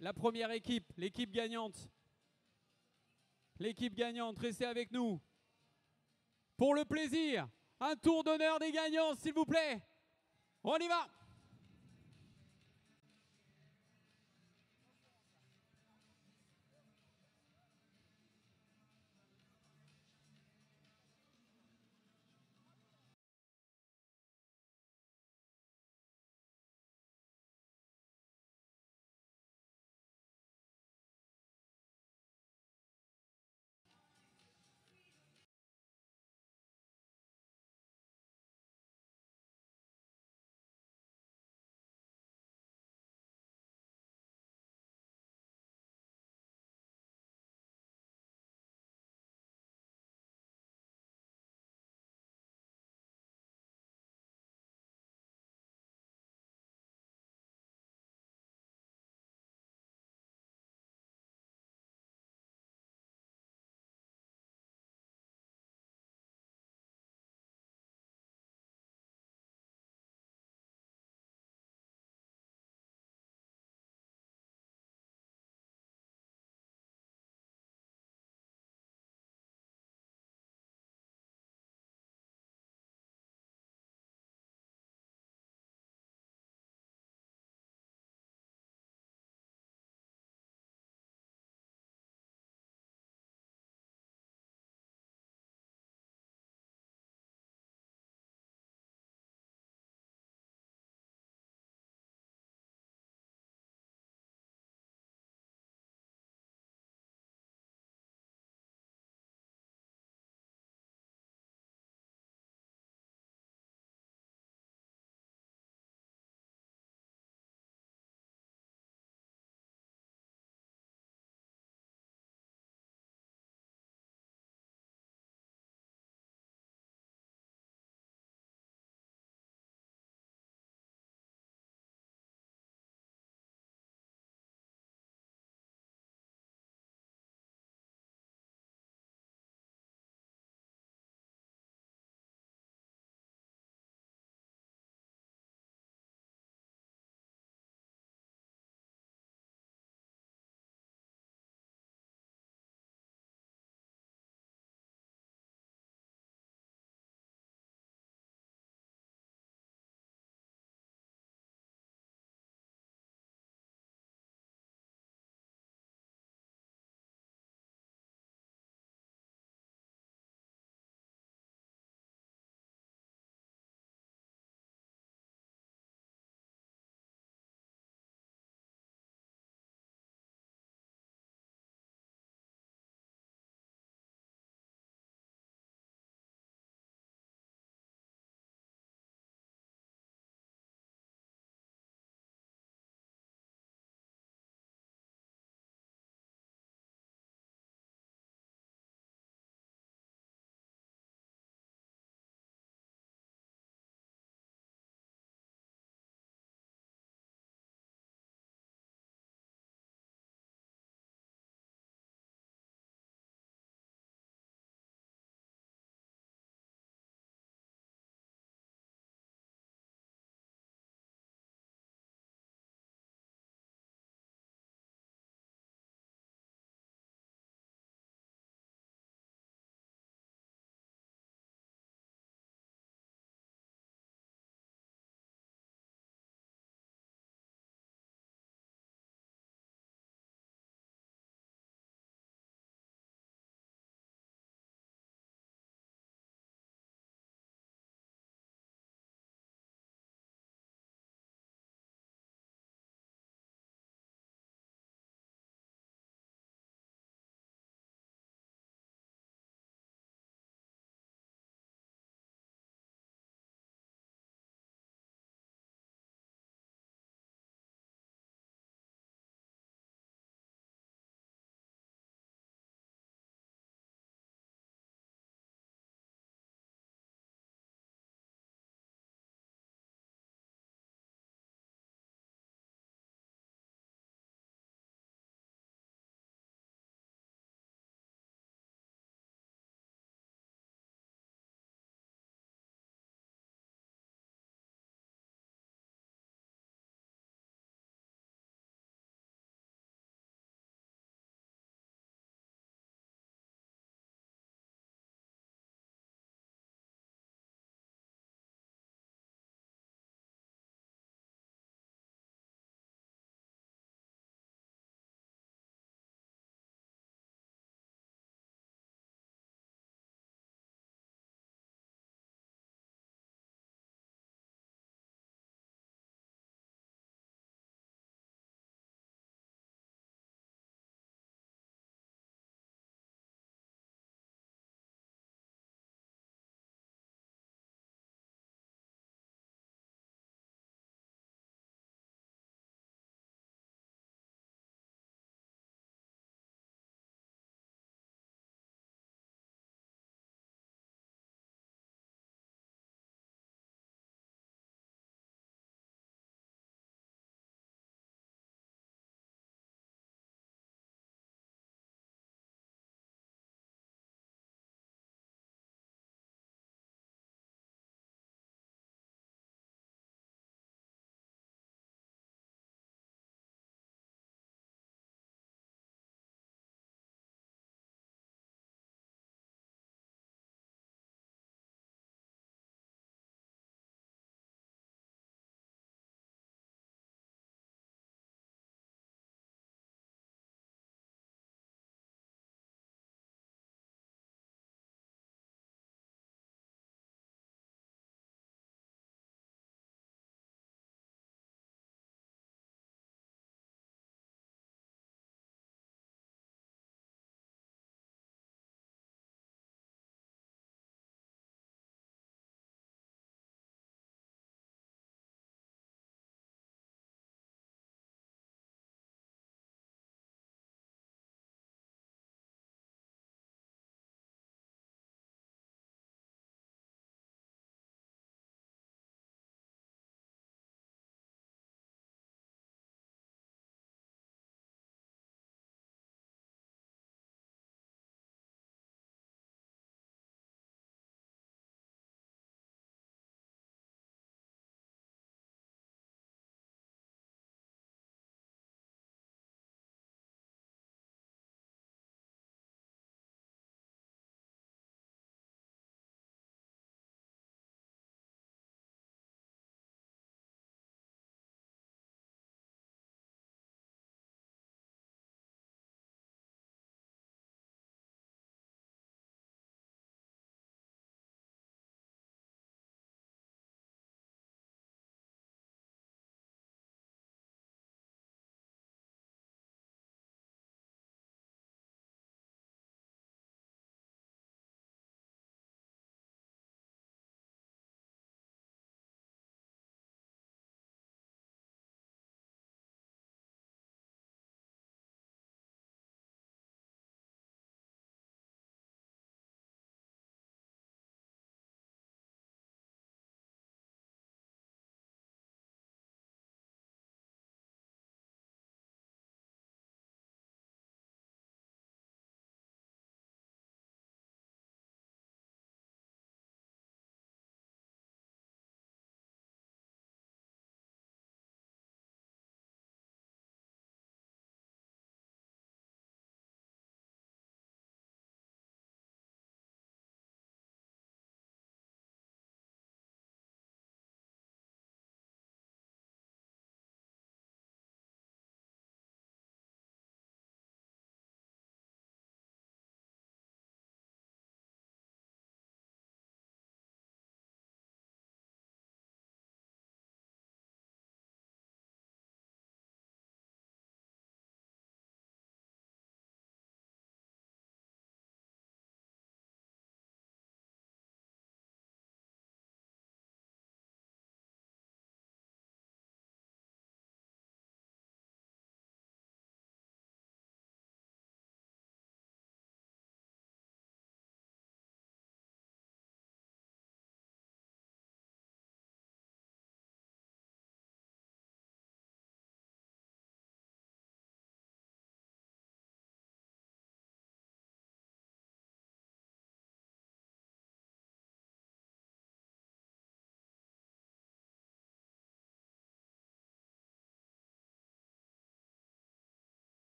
La première équipe, l'équipe gagnante. L'équipe gagnante, restez avec nous. Pour le plaisir, un tour d'honneur des gagnants, s'il vous plaît. On y va!